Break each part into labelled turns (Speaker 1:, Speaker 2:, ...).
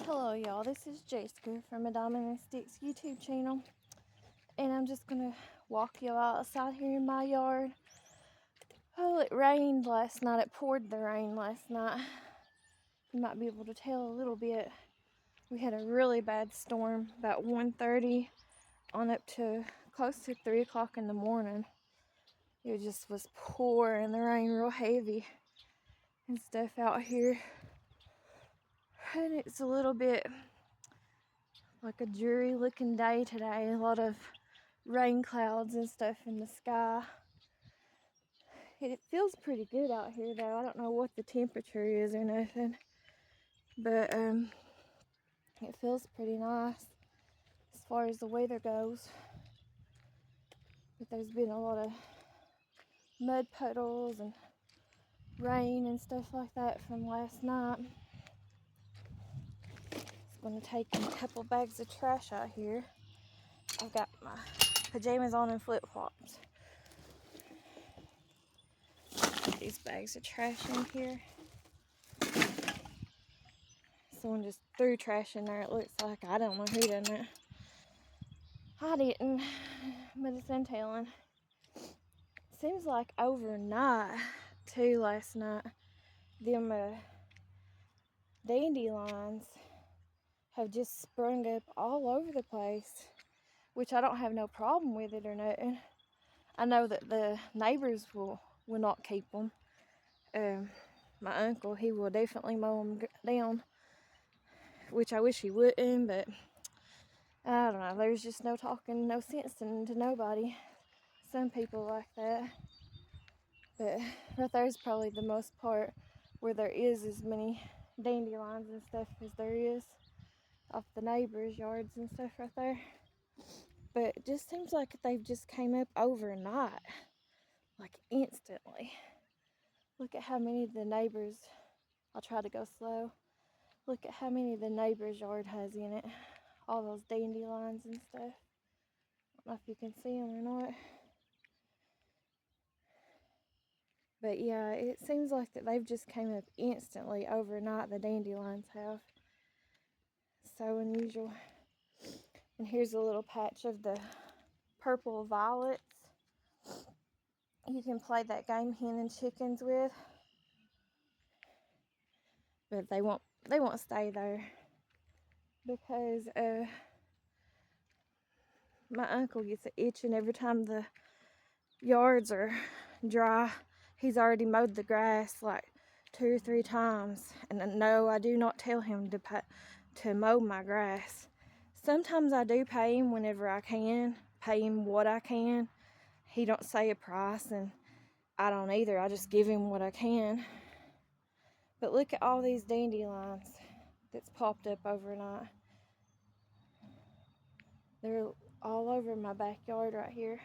Speaker 1: Hello y'all, this is Jessica from a Diamond and Sticks YouTube channel, and I'm just gonna walk you outside here in my yard. Oh, it rained last night. It poured the rain last night. You might be able to tell a little bit. We had a really bad storm about 1:30 on up to close to 3 o'clock in the morning. It just was pouring the rain real heavy and stuff out here, and it's a little bit like a dreary looking day today. A lot of rain clouds and stuff in the sky. It feels pretty good out here though. I don't know what the temperature is or nothing, but it feels pretty nice as far as the weather goes. But there's been a lot of mud puddles and rain and stuff like that from last night. It's going to take a couple bags of trash out here. I've got my pajamas on and flip-flops. Put these bags of trash in here. Someone just threw trash in there, it looks like. I don't know who done it. I didn't, but it's untailing. Seems like overnight, too, last night, them dandelions have just sprung up all over the place, which I don't have no problem with it or nothing. I know that the neighbors will not keep them. My uncle, he will definitely mow them down, which I wish he wouldn't, but I don't know. There's just no talking, no sense to nobody. Some people like that. But right there's probably the most part where there is as many dandelions and stuff as there is off the neighbors' yards and stuff right there. But it just seems like they've just came up overnight, like instantly. Look at how many of the neighbors, I'll try to go slow. Look at how many of the neighbors' yard has in it. All those dandelions and stuff. I don't know if you can see them or not. But yeah, it seems like that they've just came up instantly overnight, the dandelions have. So unusual. And here's a little patch of the purple violets. You can play that game hen and chickens with. But they won't stay there. Because my uncle gets itching every time the yards are dry. He's already mowed the grass like 2 or 3 times, and no, I do not tell him to mow my grass. Sometimes I do pay him whenever I can, pay him what I can. He don't say a price, and I don't either. I just give him what I can. But look at all these dandelions that's popped up overnight. They're all over my backyard right here,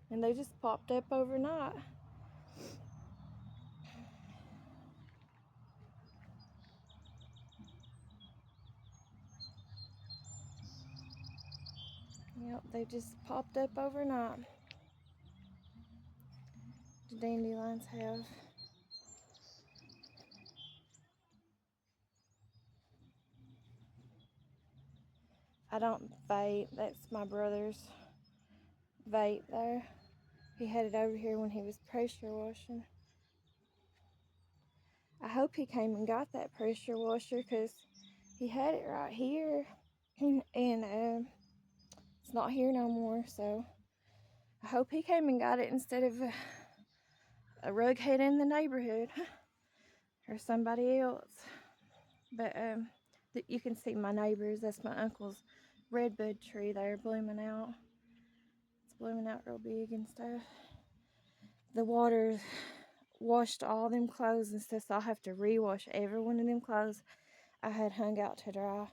Speaker 1: and they just popped up overnight. Yep, they just popped up overnight. The dandelions have. I don't vape. That's my brother's vape there. He had it over here when he was pressure washing. I hope he came and got that pressure washer, because he had it right here. And it's not here no more, so I hope he came and got it instead of a rughead in the neighborhood or somebody else. But you can see my neighbors. That's my uncle's redbud tree there blooming out. It's blooming out real big and stuff. The water washed all them clothes and stuff, so I'll have to rewash every one of them clothes I had hung out to dry.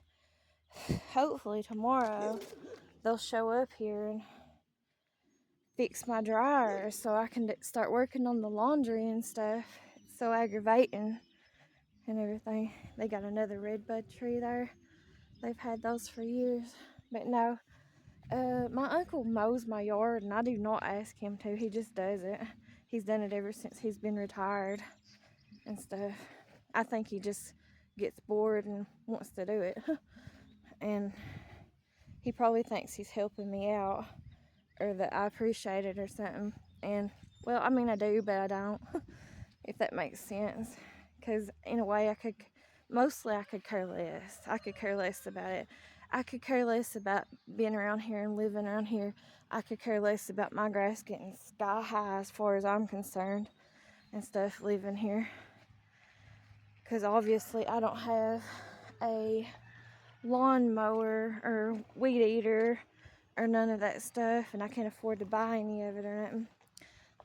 Speaker 1: Hopefully tomorrow they'll show up here and fix my dryer so I can start working on the laundry and stuff. It's so aggravating and everything. They got another redbud tree there. They've had those for years. But no, my uncle mows my yard, and I do not ask him to. He just does it. He's done it ever since he's been retired and stuff. I think he just gets bored and wants to do it. And he probably thinks he's helping me out, or that I appreciate it or something. And, well, I mean, I do, but I don't, if that makes sense. Because, in a way, I could care less. I could care less about it. I could care less about being around here and living around here. I could care less about my grass getting sky high as far as I'm concerned and stuff living here. Because obviously I don't have a lawn mower or weed eater or none of that stuff, and I can't afford to buy any of it or nothing.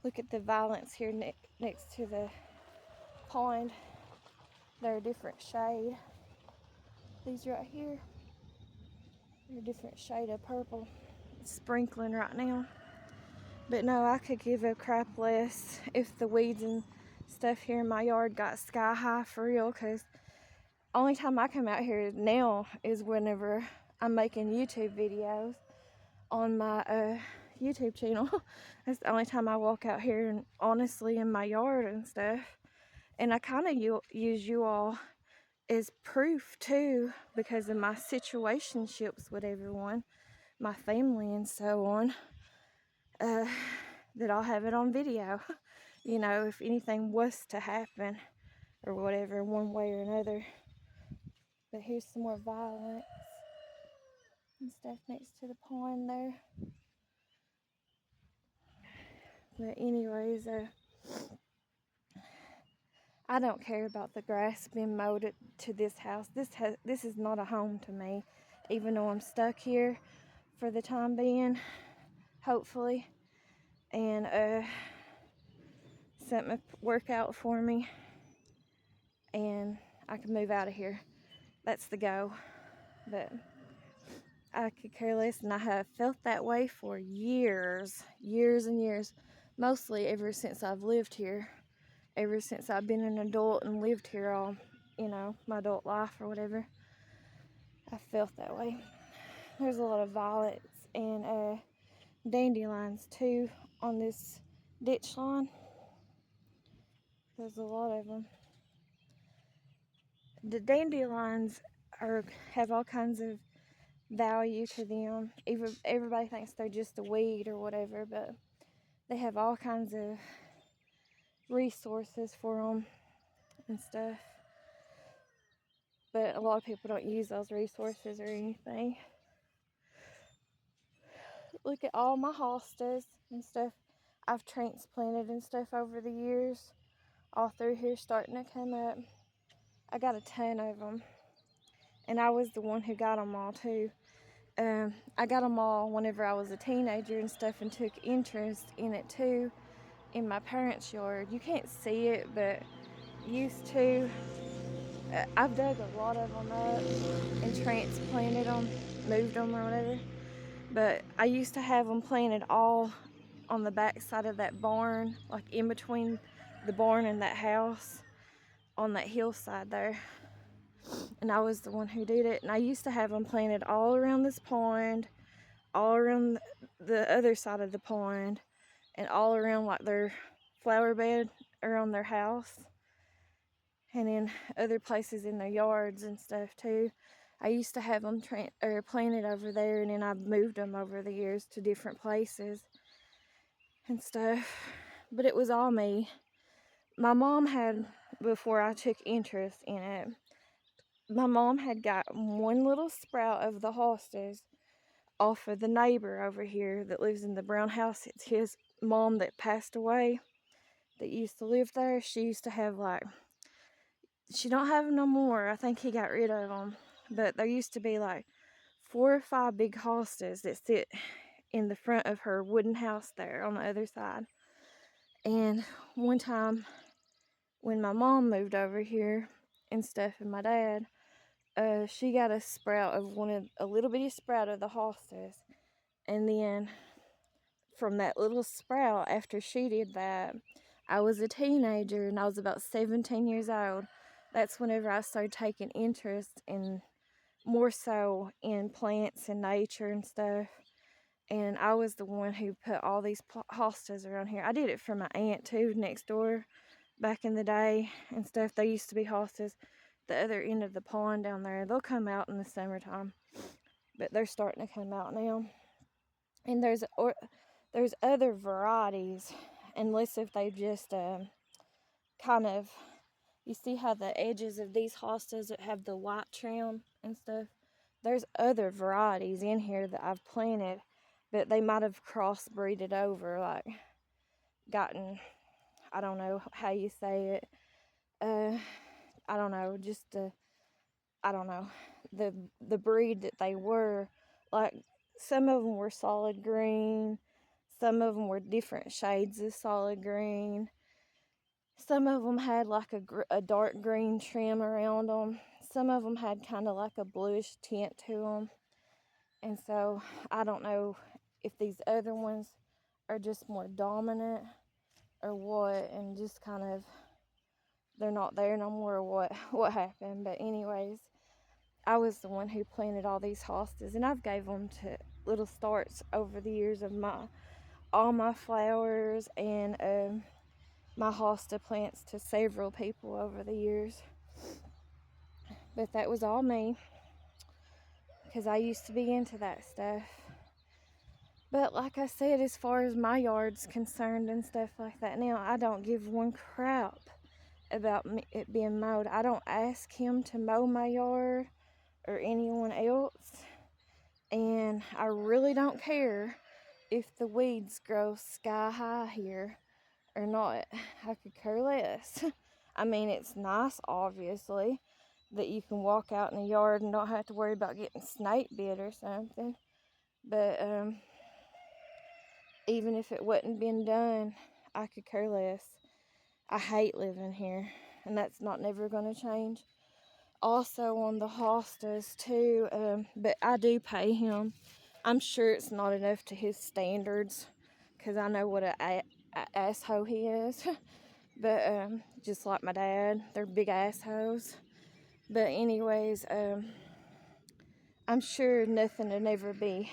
Speaker 1: Look at the violets here next to the pond. They're a different shade. These right here, they're a different shade of purple. It's sprinkling right now. But no, I could give a crap less if the weeds and stuff here in my yard got sky high for real, because only time I come out here now is whenever I'm making YouTube videos on my YouTube channel. That's the only time I walk out here, and honestly in my yard and stuff. And I kind of use you all as proof too, because of my situationships with everyone, my family and so on, that I'll have it on video. You know, if anything was to happen or whatever, one way or another. But here's some more violets and stuff next to the pond there. But anyways, I don't care about the grass being mowed to this house. This is not a home to me, even though I'm stuck here for the time being, hopefully. And something will work out for me, and I can move out of here. That's the go. But I could care less, and I have felt that way for years and years. Mostly ever since I've lived here. Ever since I've been an adult and lived here all, my adult life or whatever. I felt that way. There's a lot of violets and dandelions too on this ditch line. There's a lot of them. The dandelions have all kinds of value to them. Everybody thinks they're just a weed or whatever, but they have all kinds of resources for them and stuff. But a lot of people don't use those resources or anything. Look at all my hostas and stuff I've transplanted and stuff over the years. All through here starting to come up. I got a ton of them. And I was the one who got them all too. I got them all whenever I was a teenager and stuff, and took interest in it too in my parents' yard. You can't see it, but used to. I've dug a lot of them up and transplanted them, moved them or whatever. But I used to have them planted all on the back side of that barn, like in between the barn and that house on that hillside there. And I was the one who did it. And I used to have them planted all around this pond, all around the other side of the pond, and all around like their flower bed around their house, and in other places in their yards and stuff too. I used to have them planted over there, and then I moved them over the years to different places and stuff. But it was all me. My mom had, before I took interest in it, my mom had got one little sprout of the hostas off of the neighbor over here that lives in the brown house. It's his mom that passed away that used to live there. She used to have she don't have them no more. I think he got rid of them. But there used to be 4 or 5 big hostas that sit in the front of her wooden house there on the other side. And one time when my mom moved over here and stuff, and my dad, she got a sprout of a little bitty sprout of the hostas. And then from that little sprout, after she did that, I was a teenager and I was about 17 years old. That's whenever I started taking interest in, more so in plants and nature and stuff. And I was the one who put all these hostas around here. I did it for my aunt too, next door, back in the day and stuff. They used to be hostas. the other end of the pond down there. They'll come out in the summertime, but they're starting to come out now. And there's other varieties, unless if they just kind of, you see how the edges of these hostas have the white trim and stuff? There's other varieties in here that I've planted, but they might have crossbreeded over, like gotten, I don't know how you say it, I don't know, just I don't know, the breed that they were. Like, some of them were solid green, some of them were different shades of solid green, some of them had like a dark green trim around them, some of them had kind of like a bluish tint to them. And so I don't know if these other ones are just more dominant or what, and just kind of, they're not there no more, or what happened. But anyways, I was the one who planted all these hostas, and I've gave them to little starts over the years of all my flowers and my hosta plants to several people over the years. But that was all me, because I used to be into that stuff. But like I said, as far as my yard's concerned and stuff like that now, I don't give one crap about it being mowed. I don't ask him to mow my yard or anyone else. And I really don't care if the weeds grow sky high here or not. I could care less. I mean, it's nice, obviously, that you can walk out in the yard and don't have to worry about getting snake bit or something. But even if it wasn't been done, I could care less. I hate living here, and that's not never going to change. Also on the hostas too, but I do pay him. I'm sure it's not enough to his standards, because I know what a asshole he is. But just like my dad, they're big assholes. But anyways, I'm sure nothing would ever be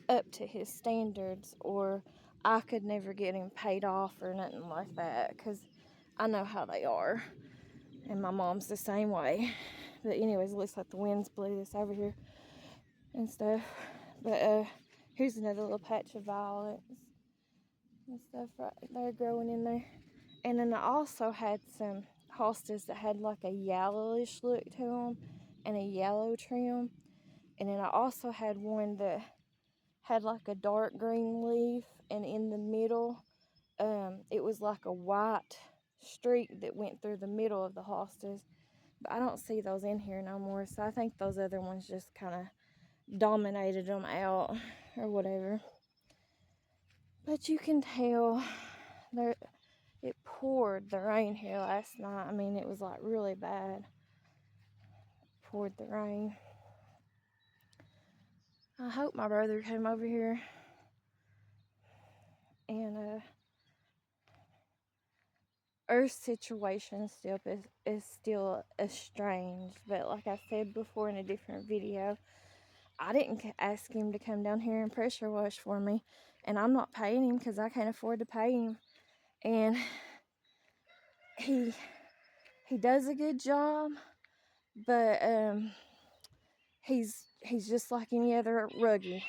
Speaker 1: up to his standards, or I could never get him paid off or nothing like that, because I know how they are, and my mom's the same way. But anyways, it looks like the winds blew this over here and stuff. But here's another little patch of violets and stuff right there growing in there. And then I also had some hostas that had like a yellowish look to them and a yellow trim. And then I also had one that had like a dark green leaf, and in the middle, it was like a white streak that went through the middle of the hostas. But I don't see those in here no more, so I think those other ones just kind of dominated them out or whatever. But you can tell it poured the rain here last night. I mean, it was like really bad. It poured the rain. I hope my brother came over here. And Earth's situation is still estranged. But like I said before in a different video, I didn't ask him to come down here and pressure wash for me. And I'm not paying him because I can't afford to pay him. And he does a good job, but he's just like any other ruggie.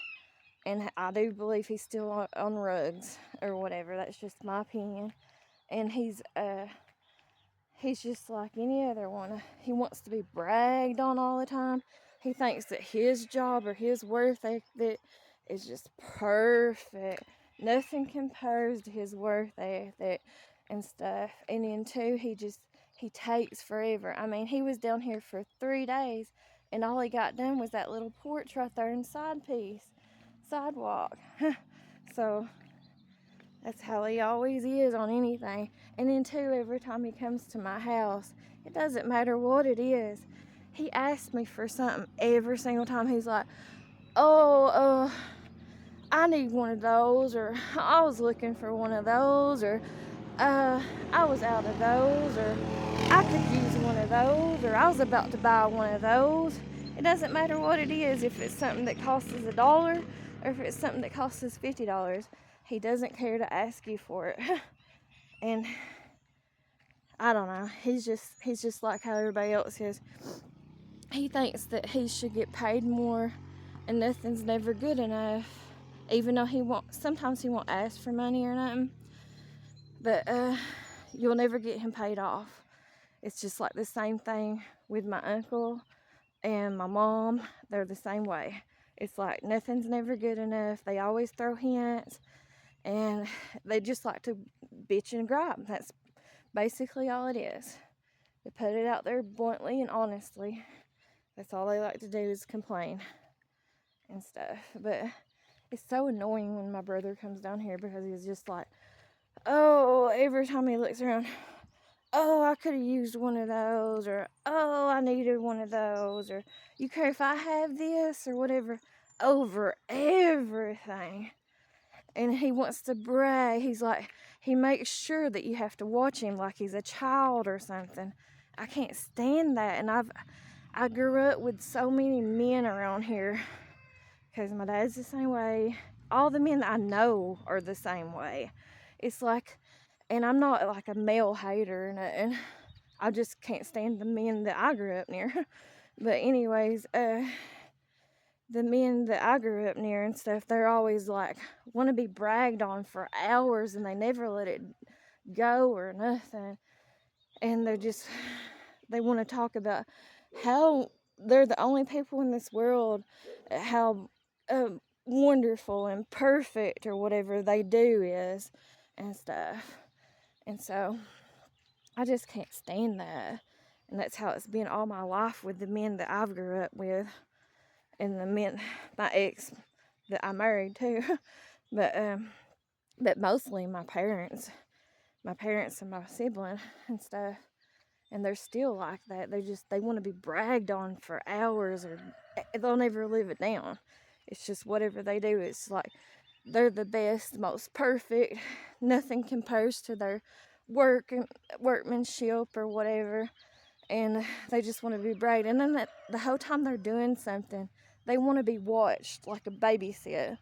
Speaker 1: And I do believe he's still on rugs or whatever. That's just my opinion. And he's just like any other one. He wants to be bragged on all the time. He thinks that his job or his work ethic is just perfect. Nothing compares to his work ethic and stuff. And then too, he takes forever. I mean, he was down here for 3 days, and all he got done was that little porch right there and sidewalk. So that's how he always is on anything. And then too, every time he comes to my house, it doesn't matter what it is, he asks me for something every single time. He's like, oh, I need one of those, or I was looking for one of those, or I was out of those, or I could use one of those, or I was about to buy one of those. It doesn't matter what it is, if it's something that costs us $1 or if it's something that costs us $50. He doesn't care to ask you for it. And I don't know. He's just like how everybody else is. He thinks that he should get paid more, and nothing's never good enough. Even though sometimes he won't ask for money or nothing. But you'll never get him paid off. It's just like the same thing with my uncle and my mom. They're the same way. It's like nothing's never good enough. They always throw hints, and they just like to bitch and gripe. That's basically all it is. They put it out there bluntly and honestly. That's all they like to do is complain and stuff. But it's so annoying when my brother comes down here, because he's just like, oh, every time he looks around, oh, I could have used one of those, or oh, I needed one of those, or you care if I have this, or whatever, over everything. And he wants to brag. He's like, he makes sure that you have to watch him like he's a child or something. I can't stand that. And I grew up with so many men around here, because my dad's the same way. All the men that I know are the same way. It's like, and I'm not like a male hater or nothing. I just can't stand the men that I grew up near. But anyways, the men that I grew up near and stuff, they're always like, want to be bragged on for hours, and they never let it go or nothing. And they want to talk about how they're the only people in this world, how wonderful and perfect or whatever they do is and stuff. And so I just can't stand that. And that's how it's been all my life with the men that I've grew up with, and the men, my ex that I married too. But mostly my parents and my sibling and stuff. And they're still like that. They want to be bragged on for hours, or they'll never live it down. It's just whatever they do. It's like they're the best, most perfect. Nothing compares to their workmanship or whatever. And they just want to be bragged. And then the whole time they're doing something, they want to be watched like a babysitter.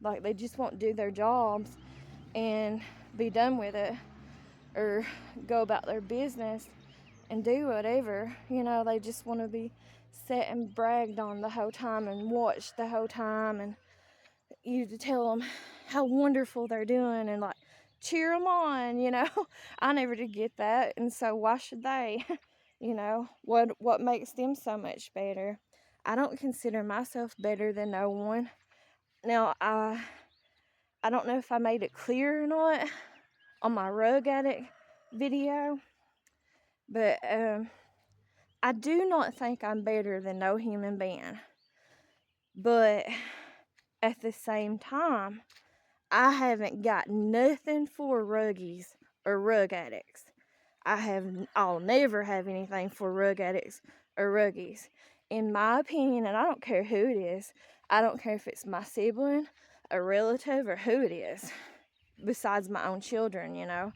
Speaker 1: Like they just won't do their jobs and be done with it, or go about their business and do whatever. They just want to be set and bragged on the whole time and watched the whole time, and you to tell them how wonderful they're doing and like cheer them on. I never did get that, and so why should they? What makes them so much better? I don't consider myself better than no one. Now, I don't know if I made it clear or not on my rug addict video, but I do not think I'm better than no human being. But at the same time, I haven't got nothing for ruggies or rug addicts. I'll never have anything for rug addicts or ruggies. In my opinion, and I don't care who it is, I don't care if it's my sibling, a relative, or who it is, besides my own children,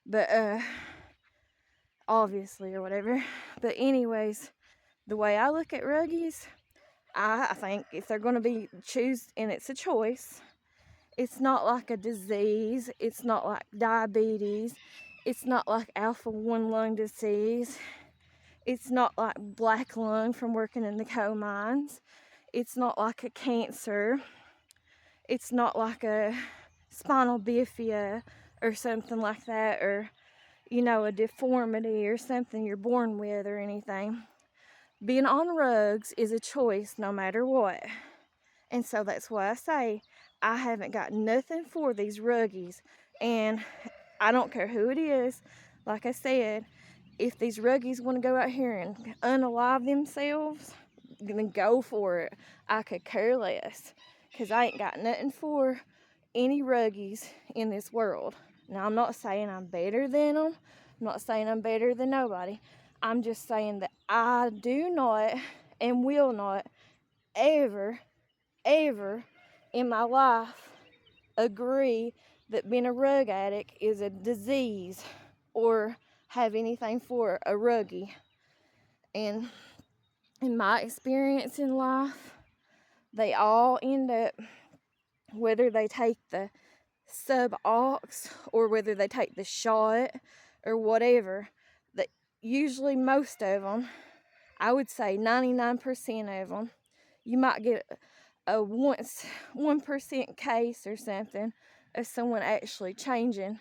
Speaker 1: but obviously, or whatever. But anyways, the way I look at ruggies, I think if they're going to be and it's a choice, it's not like a disease, it's not like diabetes, it's not like alpha-1 lung disease, it's not like black lung from working in the coal mines, it's not like a cancer, it's not like a spinal bifida or something like that, or a deformity or something you're born with or anything. Being on rugs is a choice no matter what. And so that's why I say I haven't got nothing for these ruggies. And I don't care who it is. Like I said, if these ruggies want to go out here and unalive themselves, then go for it. I could care less, because I ain't got nothing for any ruggies in this world. Now, I'm not saying I'm better than them. I'm not saying I'm better than nobody. I'm just saying that I do not and will not ever in my life agree that being a rug addict is a disease or have anything for a ruggie. And in my experience in life, they all end up, whether they take the sub-ox or whether they take the shot or whatever, that usually most of them, I would say 99% of them, you might get a once 1% case or something of someone actually changing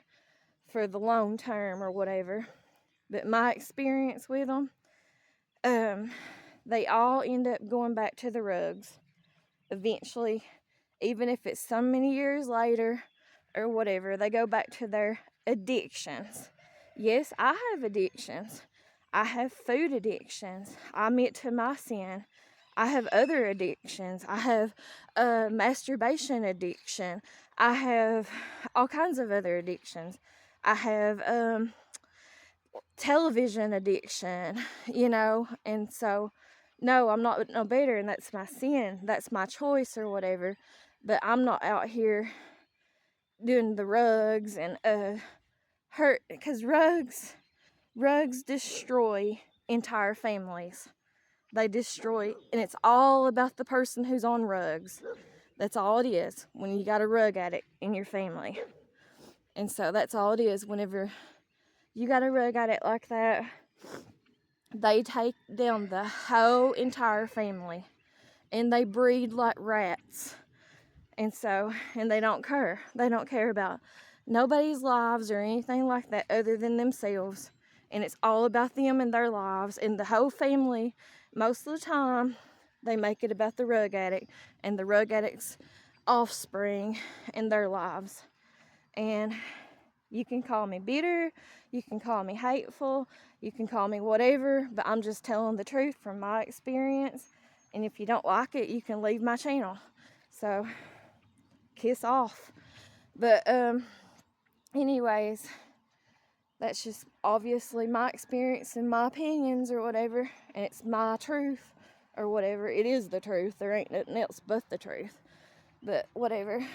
Speaker 1: for the long term or whatever. But my experience with them, they all end up going back to the rugs eventually, even if it's so many years later or whatever. They go back to their addictions. Yes, I have addictions. I have food addictions. I admit to my sin. I have other addictions. I have masturbation addiction. I have all kinds of other addictions. I have television addiction, and so, no, I'm not no better, and that's my sin. That's my choice or whatever. But I'm not out here doing the rugs and hurt, because rugs destroy entire families. They destroy, and it's all about the person who's on rugs. That's all it is when you got a rug addict in your family. And so that's all it is. Whenever you got a rug addict like that, they take down the whole entire family, and they breed like rats. And so, and they don't care. They don't care about nobody's lives or anything like that other than themselves. And it's all about them and their lives. And the whole family, most of the time, they make it about the rug addict and the rug addict's offspring and their lives. And you can call me bitter, you can call me hateful, you can call me whatever, but I'm just telling the truth from my experience. And if you don't like it, you can leave my channel. So, kiss off. But anyways, that's just obviously my experience and my opinions or whatever, and it's my truth or whatever. It is the truth. There ain't nothing else but the truth. But whatever.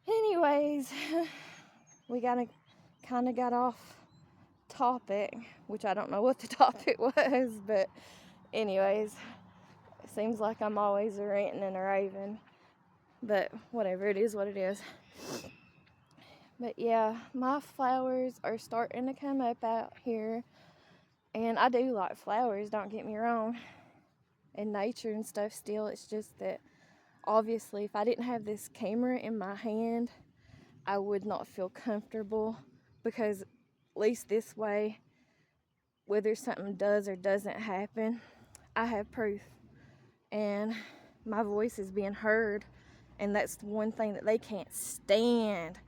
Speaker 1: Anyways, we kind of got off topic, which I don't know what the topic was, but anyways, it seems like I'm always ranting and raving. But whatever, it is what it is. But yeah, my flowers are starting to come up out here. And I do like flowers, don't get me wrong. And nature and stuff still. It's just that obviously if I didn't have this camera in my hand, I would not feel comfortable. Because at least this way, whether something does or doesn't happen, I have proof. And my voice is being heard. And that's one thing that they can't stand.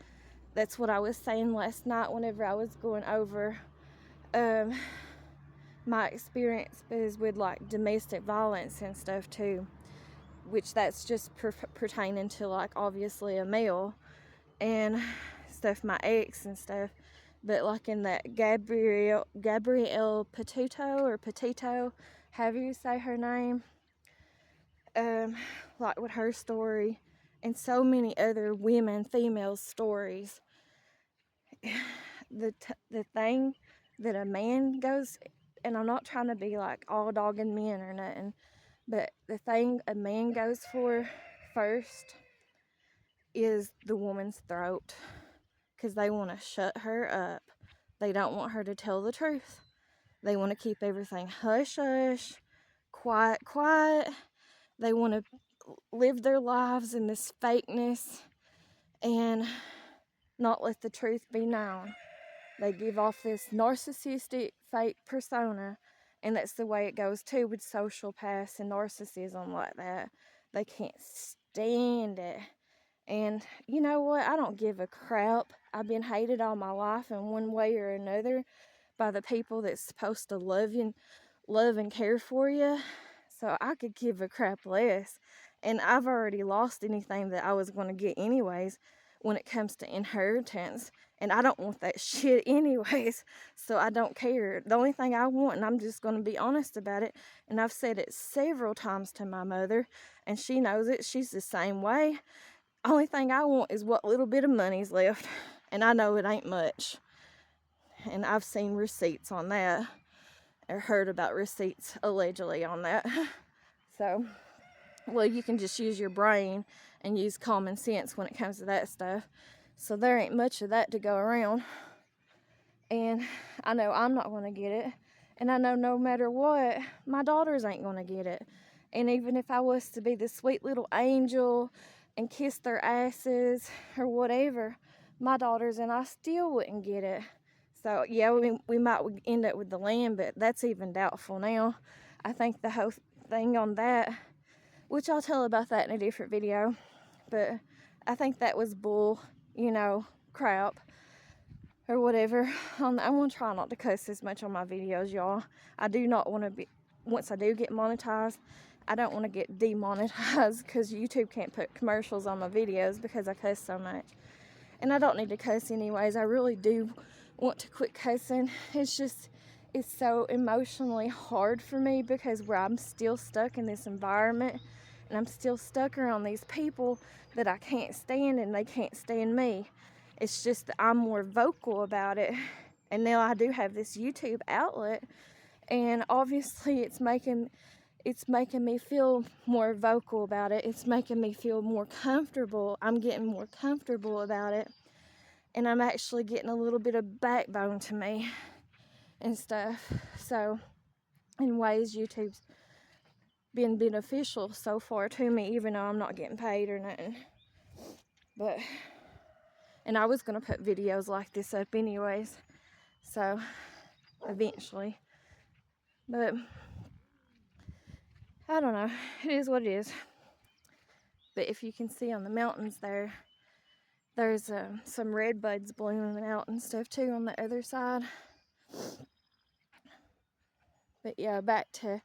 Speaker 1: That's what I was saying last night whenever I was going over my experiences with like domestic violence and stuff too, which that's just pertaining to like obviously a male and stuff, my ex and stuff. But like in that Gabrielle Petito, however you say her name, like with her story and so many other female stories, the thing that a man goes, and I'm not trying to be like all dogging men or nothing, but the thing a man goes for first is the woman's throat, because they want to shut her up. They don't want her to tell the truth. They want to keep everything hush hush, quiet. They want to live their lives in this fakeness and not let the truth be known. They give off this narcissistic, fake persona, and that's the way it goes too with sociopaths and narcissism like that. They can't stand it. And you know what? I don't give a crap. I've been hated all my life in one way or another by the people that's supposed to love and care for you. So I could give a crap less. And I've already lost anything that I was going to get anyways when it comes to inheritance. And I don't want that shit anyways. So I don't care. The only thing I want, and I'm just going to be honest about it, and I've said it several times to my mother, and she knows it. She's the same way. Only thing I want is what little bit of money's left. And I know it ain't much. And I've seen receipts on that. Or heard about receipts allegedly on that. So, well, you can just use your brain and use common sense when it comes to that stuff. So there ain't much of that to go around. And I know I'm not going to get it. And I know no matter what, my daughters ain't going to get it. And even if I was to be the sweet little angel and kiss their asses or whatever, my daughters and I still wouldn't get it. So, yeah, we might end up with the land, but that's even doubtful now. I think the whole thing on that, which I'll tell about that in a different video, but I think that was bull, crap or whatever. I'm going to try not to cuss as much on my videos, y'all. I do not want to be, once I do get monetized, I don't want to get demonetized because YouTube can't put commercials on my videos because I cuss so much. And I don't need to cuss anyways. I really do want to quit cussing. It's just, it's so emotionally hard for me because where I'm still stuck in this environment and I'm still stuck around these people that I can't stand and they can't stand me. It's just that I'm more vocal about it. And now I do have this YouTube outlet, and obviously it's making me feel more vocal about it. It's making me feel more comfortable. I'm getting more comfortable about it. And I'm actually getting a little bit of backbone to me and stuff. So, in ways, YouTube's been beneficial so far to me, even though I'm not getting paid or nothing. But, and I was going to put videos like this up anyways. So, eventually. But, I don't know. It is what it is. But if you can see on the mountains there, there's some red buds blooming out and stuff too on the other side. But yeah, back to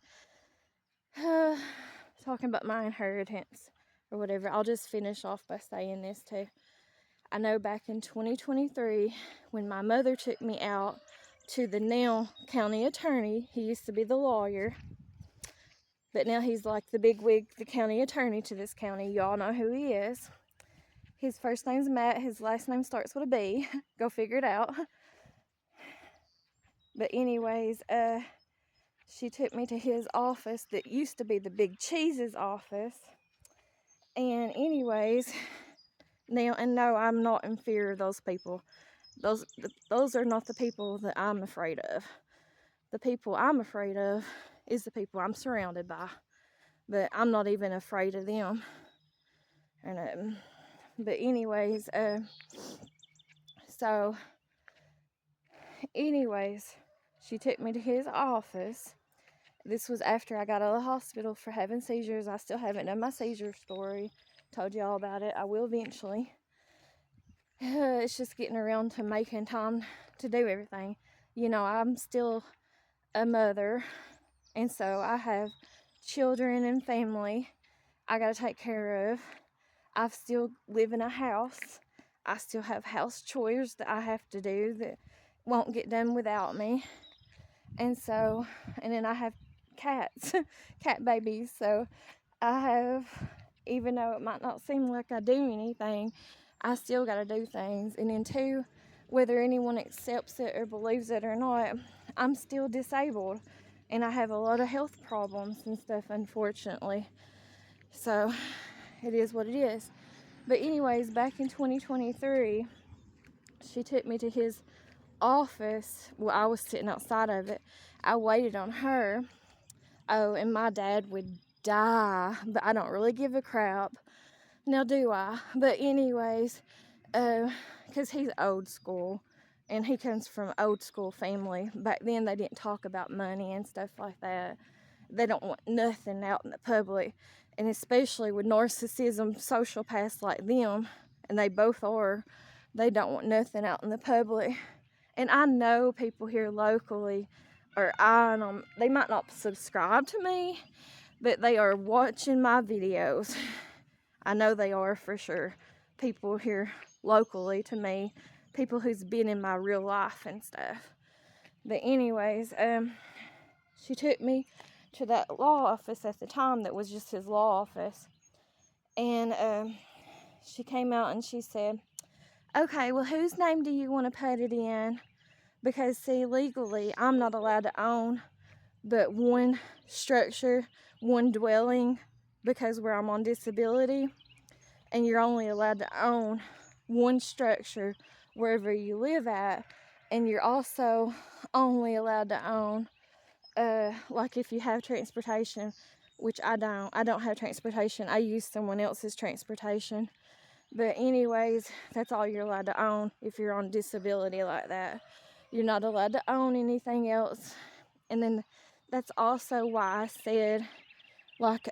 Speaker 1: talking about my inheritance or whatever. I'll just finish off by saying this too. I know back in 2023, when my mother took me out to the now county attorney, he used to be the lawyer, but now he's like the big wig, the county attorney to this county. Y'all know who he is. His first name's Matt. His last name starts with a B. Go figure it out. But anyways, she took me to his office that used to be the Big Cheese's office. And anyways, now, and no, I'm not in fear of those people. Those are not the people that I'm afraid of. The people I'm afraid of is the people I'm surrounded by. But I'm not even afraid of them. And but anyways, so anyways, she took me to his office. This was after I got out of the hospital for having seizures. I still haven't done my seizure story. Told you all about it. I will eventually. It's just getting around to making time to do everything. I'm still a mother, and so I have children and family I gotta take care of. I still live in a house. I still have house chores that I have to do that won't get done without me. And so, and then I have cats, cat babies. So I have, even though it might not seem like I do anything, I still got to do things. And then two, whether anyone accepts it or believes it or not, I'm still disabled. And I have a lot of health problems and stuff, unfortunately. So it is what it is. But anyways, back in 2023, she took me to his office. Well, I was sitting outside of it. I waited on her. Oh, and my dad would die, but I don't really give a crap. Now, do I? But anyways, because he's old school, and he comes from old school family. Back then, they didn't talk about money and stuff like that. They don't want nothing out in the public, and especially with narcissism, sociopaths like them, and they both are, they don't want nothing out in the public. And I know people here locally are eyeing on, they might not subscribe to me, but they are watching my videos. I know they are for sure. People here locally to me, people who's been in my real life and stuff. But anyways, she took me to that law office at the time that was just his law office. And she came out and she said, okay, well, whose name do you want to put it in? Because, see, legally, I'm not allowed to own but one structure, one dwelling because where I'm on disability, and you're only allowed to own one structure wherever you live at, and you're also only allowed to own, like if you have transportation, which I don't have transportation. I use someone else's transportation. But anyways, that's all you're allowed to own if you're on disability like that. You're not allowed to own anything else. And then that's also why I said, like,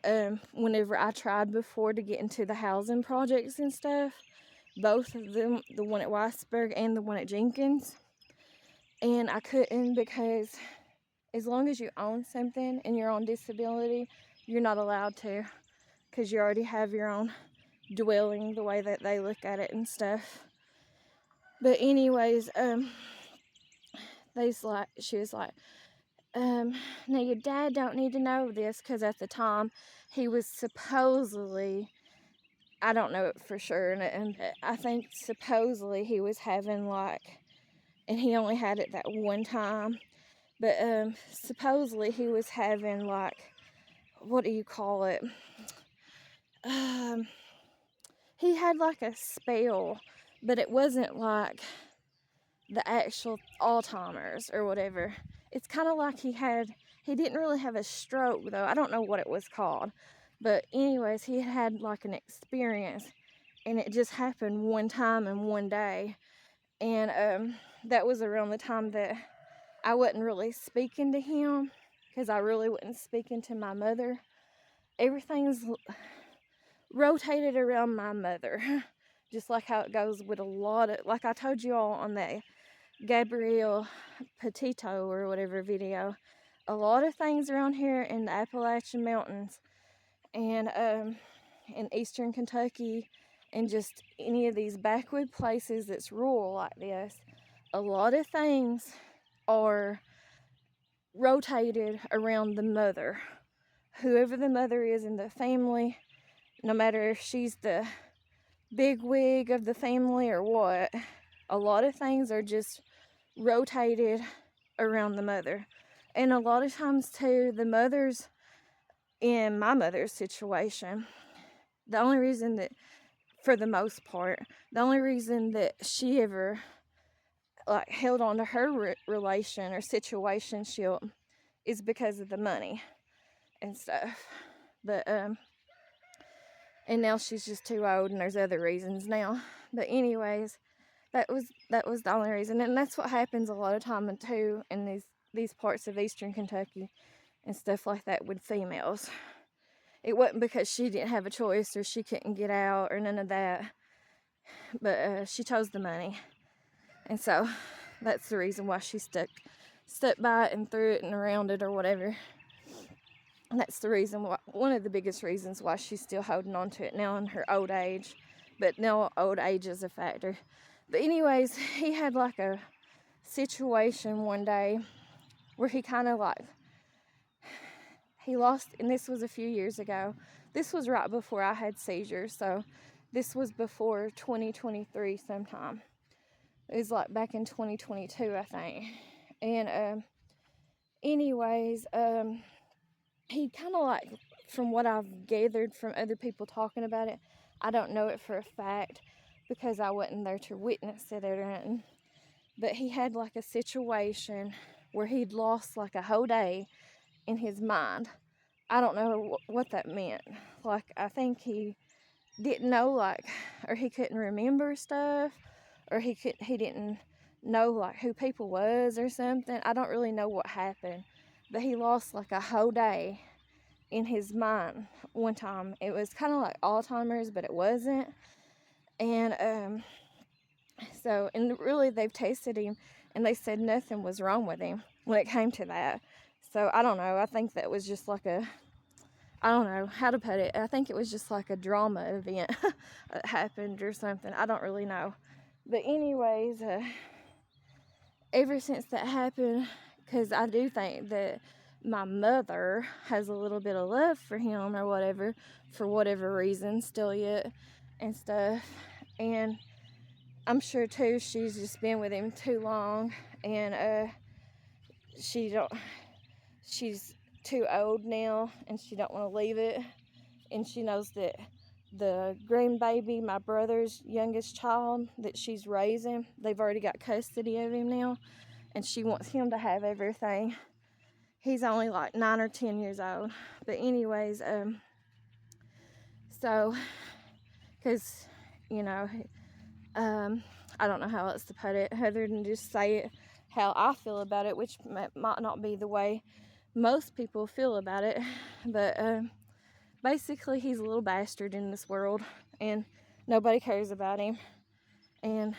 Speaker 1: whenever I tried before to get into the housing projects and stuff, both of them, the one at Weisberg and the one at Jenkins, and I couldn't, because as long as you own something and you're on disability, you're not allowed to, because you already have your own dwelling, the way that they look at it and stuff. But anyways, she was like, now your dad don't need to know this, because at the time he was supposedly, I don't know it for sure, and I think supposedly he was having like, and he only had it that one time, but supposedly he was having like, what do you call it? He had like a spell, but it wasn't like the actual Alzheimer's or whatever. It's kind of like he didn't really have a stroke though. I don't know what it was called. But anyways, he had like an experience, and it just happened one time and one day. And that was around the time that I wasn't really speaking to him, because I really wasn't speaking to my mother. Everything's rotated around my mother, just like how it goes with a lot of, like I told you all on that Gabrielle Petito or whatever video, a lot of things around here in the Appalachian Mountains and in eastern Kentucky and just any of these backwood places that's rural like this, a lot of things are rotated around the mother. Whoever the mother is in the family, no matter if she's the big wig of the family or what, a lot of things are just rotated around the mother. And a lot of times too, the mothers, in my mother's situation, the only reason that, for the most part, the only reason that she ever like held on to her relation or situationship is because of the money and stuff. But and now she's just too old, and there's other reasons now. But anyways, that was the only reason, and that's what happens a lot of time too in these parts of eastern Kentucky and stuff like that with females. It wasn't because she didn't have a choice or she couldn't get out or none of that, but she chose the money, and so that's the reason why she stuck by it and through it and around it or whatever. And that's the reason why, one of the biggest reasons why she's still holding on to it now in her old age. But now old age is a factor. But anyways, he had like a situation one day where he kind of like, he lost, and this was a few years ago. This was right before I had seizures, so this was before 2023 sometime. It was like back in 2022, I think. And anyways, he kind of like, from what I've gathered from other people talking about it, I don't know it for a fact because I wasn't there to witness it or anything, but he had like a situation where he'd lost like a whole day in his mind. I don't know what that meant. Like, I think he didn't know, like, or he couldn't remember stuff, or he didn't know like who people was or something. I don't really know what happened, but he lost like a whole day in his mind one time. It was kind of like Alzheimer's, but it wasn't. And so, and really they've tested him and they said nothing was wrong with him when it came to that. So I don't know, I think that was just like I don't know how to put it. I think it was just like a drama event that happened or something. I don't really know. But anyways, ever since that happened, because I do think that my mother has a little bit of love for him or whatever, for whatever reason, still yet and stuff. And I'm sure too she's just been with him too long, and she's too old now and she don't want to leave it. and she knows that the grandbaby, my brother's youngest child that she's raising, they've already got custody of him now, and she wants him to have everything. He's only like 9 or 10 years old. But anyways, so, because, you know, I don't know how else to put it other than just say it how I feel about it, which might not be the way most people feel about it. But basically, he's a little bastard in this world, and nobody cares about him. And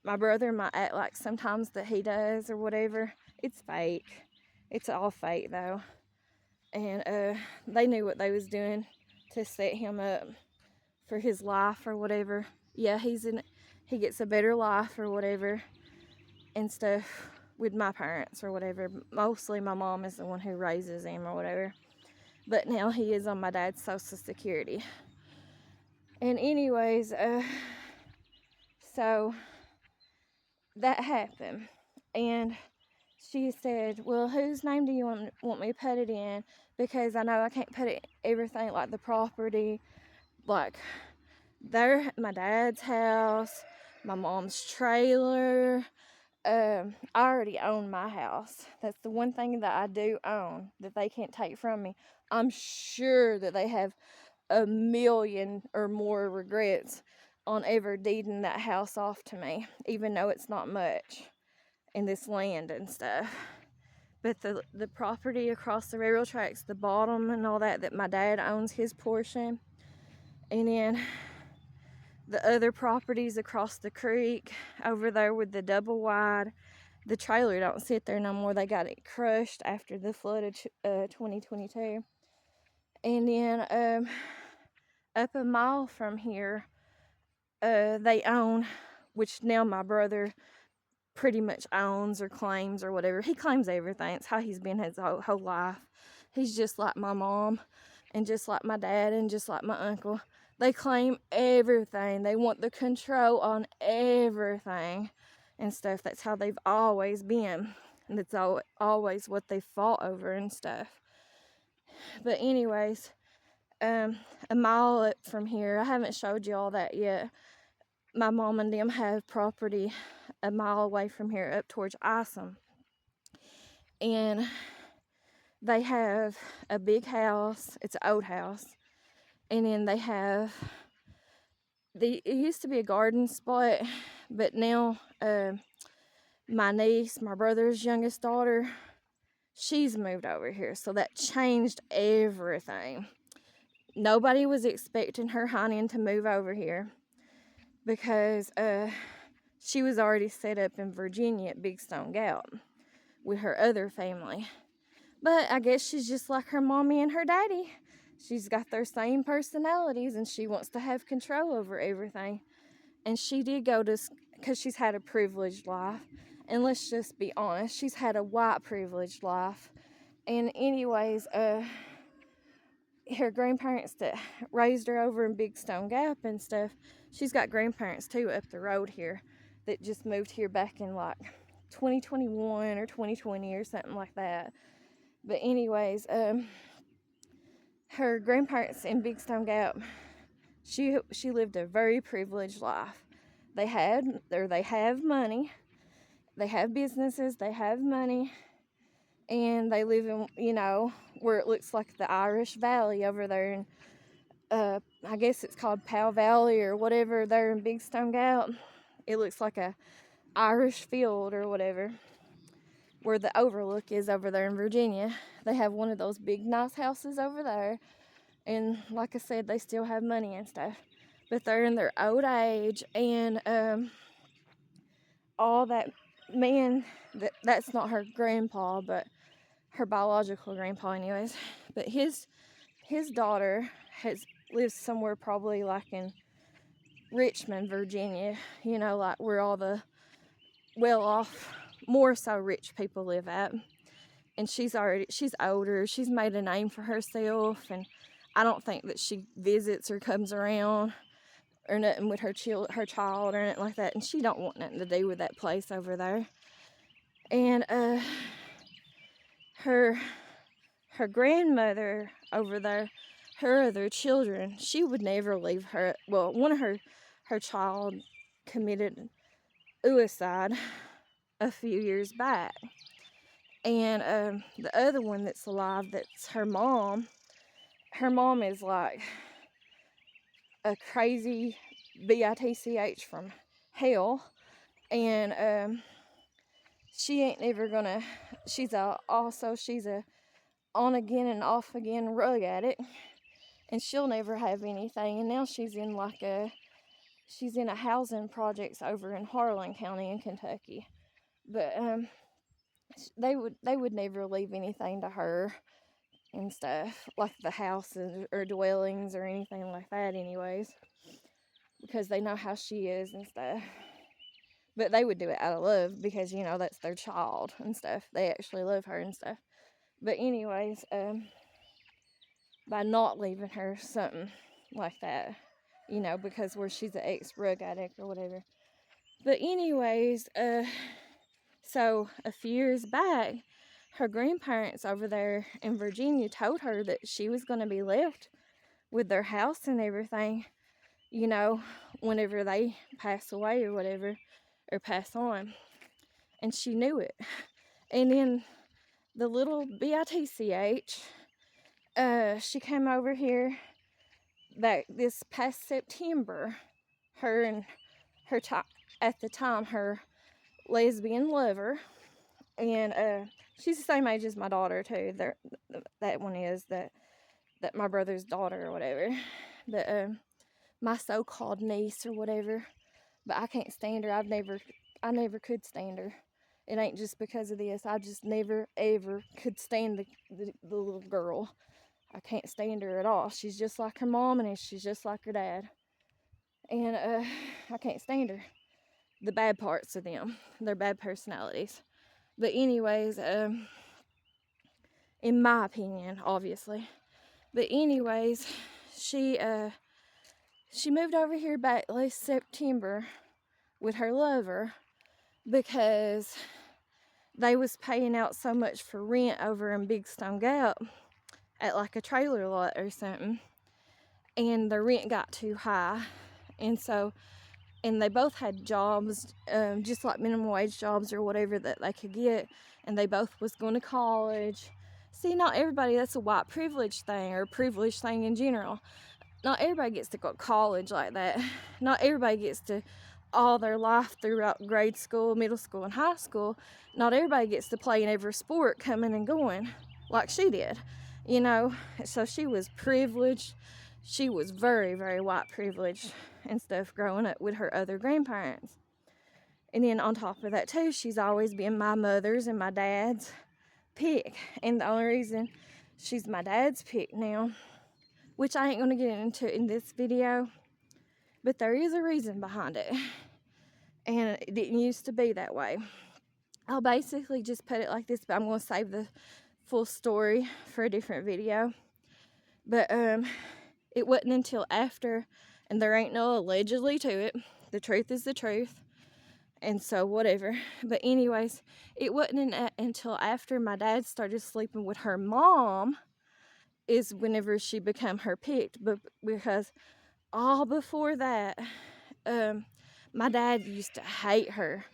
Speaker 1: my brother might act like sometimes that he does or whatever. It's fake. It's all fake, though. And they knew what they was doing to set him up for his life or whatever. Yeah, he gets a better life or whatever and stuff with my parents or whatever. Mostly my mom is the one who raises him or whatever. But now he is on my dad's Social Security. And anyways, so that happened. And she said, well, whose name do you want me to put it in? Because I know I can't put it everything like the property, like my dad's house, my mom's trailer. I already own my house. That's the one thing that I do own that they can't take from me. I'm sure that they have a million or more regrets on ever deeding that house off to me, even though it's not much in this land and stuff. But the property across the railroad tracks, the bottom and all that my dad owns his portion. And then the other properties across the creek over there with the double wide, the trailer don't sit there no more. They got it crushed after the flood of 2022. And then up a mile from here, they own, which now my brother pretty much owns or claims or whatever. He claims everything. It's how he's been his whole life. He's just like my mom and just like my dad and just like my uncle. They claim everything. They want the control on everything and stuff. That's how they've always been. And that's always what they fought over and stuff. But anyways, a mile up from here, I haven't showed you all that yet. My mom and them have property a mile away from here up towards Isom. And they have a big house. It's an old house. And then they have, it used to be a garden spot, but now my niece, my brother's youngest daughter, she's moved over here. So that changed everything. Nobody was expecting her honey to move over here because she was already set up in Virginia at Big Stone Gap with her other family. But I guess she's just like her mommy and her daddy. She's got their same personalities and she wants to have control over everything. And she did go to, because she's had a privileged life. And let's just be honest, she's had a white privileged life. And anyways, her grandparents that raised her over in Big Stone Gap and stuff, she's got grandparents too up the road here that just moved here back in like 2021 or 2020 or something like that. But anyways, her grandparents in Big Stone Gap, she lived a very privileged life. They have money, they have businesses, they have money, and they live in, where it looks like the Irish Valley over there in, I guess it's called Powell Valley or whatever there in Big Stone Gap. It looks like a Irish field or whatever, where the overlook is over there in Virginia. They have one of those big nice houses over there. And like I said, they still have money and stuff. But they're in their old age. And all that man, that's not her grandpa, but her biological grandpa anyways. But his daughter lives somewhere probably like in Richmond, Virginia. Like where all the well-off, more so rich people live at. And she's older. She's made a name for herself. And I don't think that she visits or comes around or nothing with her child or nothing like that. And she don't want nothing to do with that place over there. And her grandmother over there, her other children, she would never leave her. Well, one of her child committed suicide a few years back. And the other one that's alive, that's her mom is like a crazy bitch from hell. And she ain't never gonna, she's a on again and off again rug addict, and she'll never have anything. And now she's in a housing projects over in Harlan County in Kentucky. But they would never leave anything to her and stuff, like the houses or dwellings or anything like that anyways, because they know how she is and stuff. But they would do it out of love because, you know, that's their child and stuff. They actually love her and stuff. But anyways, by not leaving her something like that, you know, because where she's an ex-drug addict or whatever. But anyways, so a few years back, her grandparents over there in Virginia told her that she was going to be left with their house and everything, you know, whenever they pass away or whatever, or pass on. And she knew it. And then the little bitch, she came over here back this past September. Her and her at the time, her lesbian lover, and she's the same age as my daughter too. That one is that my brother's daughter or whatever. But my so-called niece or whatever. But I can't stand her. I never could stand her. It ain't just because of this. I just never ever could stand the little girl. I can't stand her at all. She's just like her mom, and she's just like her dad. And I can't stand her. The bad parts of them. They're bad personalities. But anyways, in my opinion, obviously. But anyways, she moved over here back last September with her lover because they was paying out so much for rent over in Big Stone Gap at like a trailer lot or something, and the rent got too high. And they both had jobs, just like minimum wage jobs or whatever that they could get, and they both was going to college. See, not everybody, that's a white privilege thing, or a privilege thing in general. Not everybody gets to go to college like that. Not everybody gets to, all their life throughout grade school, middle school, and high school, not everybody gets to play in every sport coming and going like she did, you know. So she was privileged. She was very, very white privileged and stuff growing up with her other grandparents. And then on top of that too, she's always been my mother's and my dad's pick. And the only reason she's my dad's pick now, which I ain't going to get into in this video, but there is a reason behind it. And it didn't used to be that way. I'll basically just put it like this, but I'm going to save the full story for a different video. But it wasn't until after, and there ain't no allegedly to it, the truth is the truth, and so whatever. But anyways, it wasn't until after my dad started sleeping with her mom is whenever she became her picked. But because all before that, my dad used to hate her.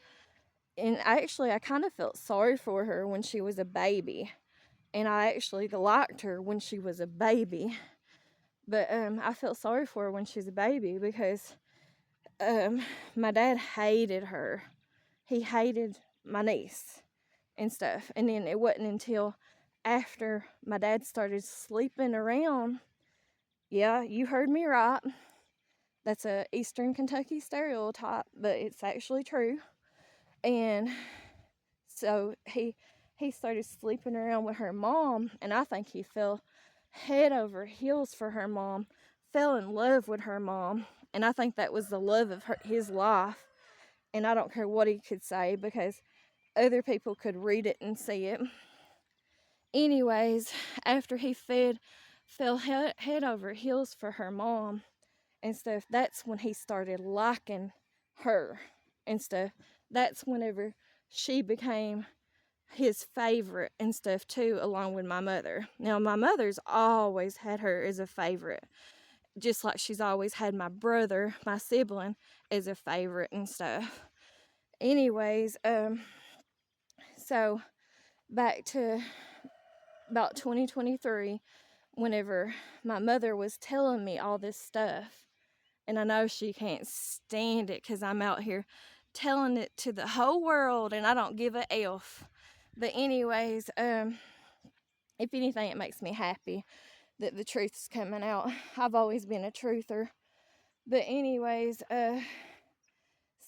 Speaker 1: And I kind of felt sorry for her when she was a baby. And I actually liked her when she was a baby. But I felt sorry for her when she was a baby because my dad hated her. He hated my niece and stuff. And then it wasn't until after my dad started sleeping around. Yeah, you heard me right. That's a Eastern Kentucky stereotype, but it's actually true. And so he started sleeping around with her mom, and I think he fell head over heels for her mom, fell in love with her mom, and I think that was the love of his life. And I don't care what he could say because other people could read it and see it. Anyways, after he fell head over heels for her mom and stuff, that's when he started liking her and stuff. That's whenever she became his favorite and stuff too, along with my mother. Now, my mother's always had her as a favorite, just like she's always had my brother, my sibling, as a favorite and stuff. Anyways, so back to about 2023, whenever my mother was telling me all this stuff, and I know she can't stand it because I'm out here telling it to the whole world and I don't give a F. But anyways, if anything, it makes me happy that the truth's coming out. I've always been a truther. But anyways,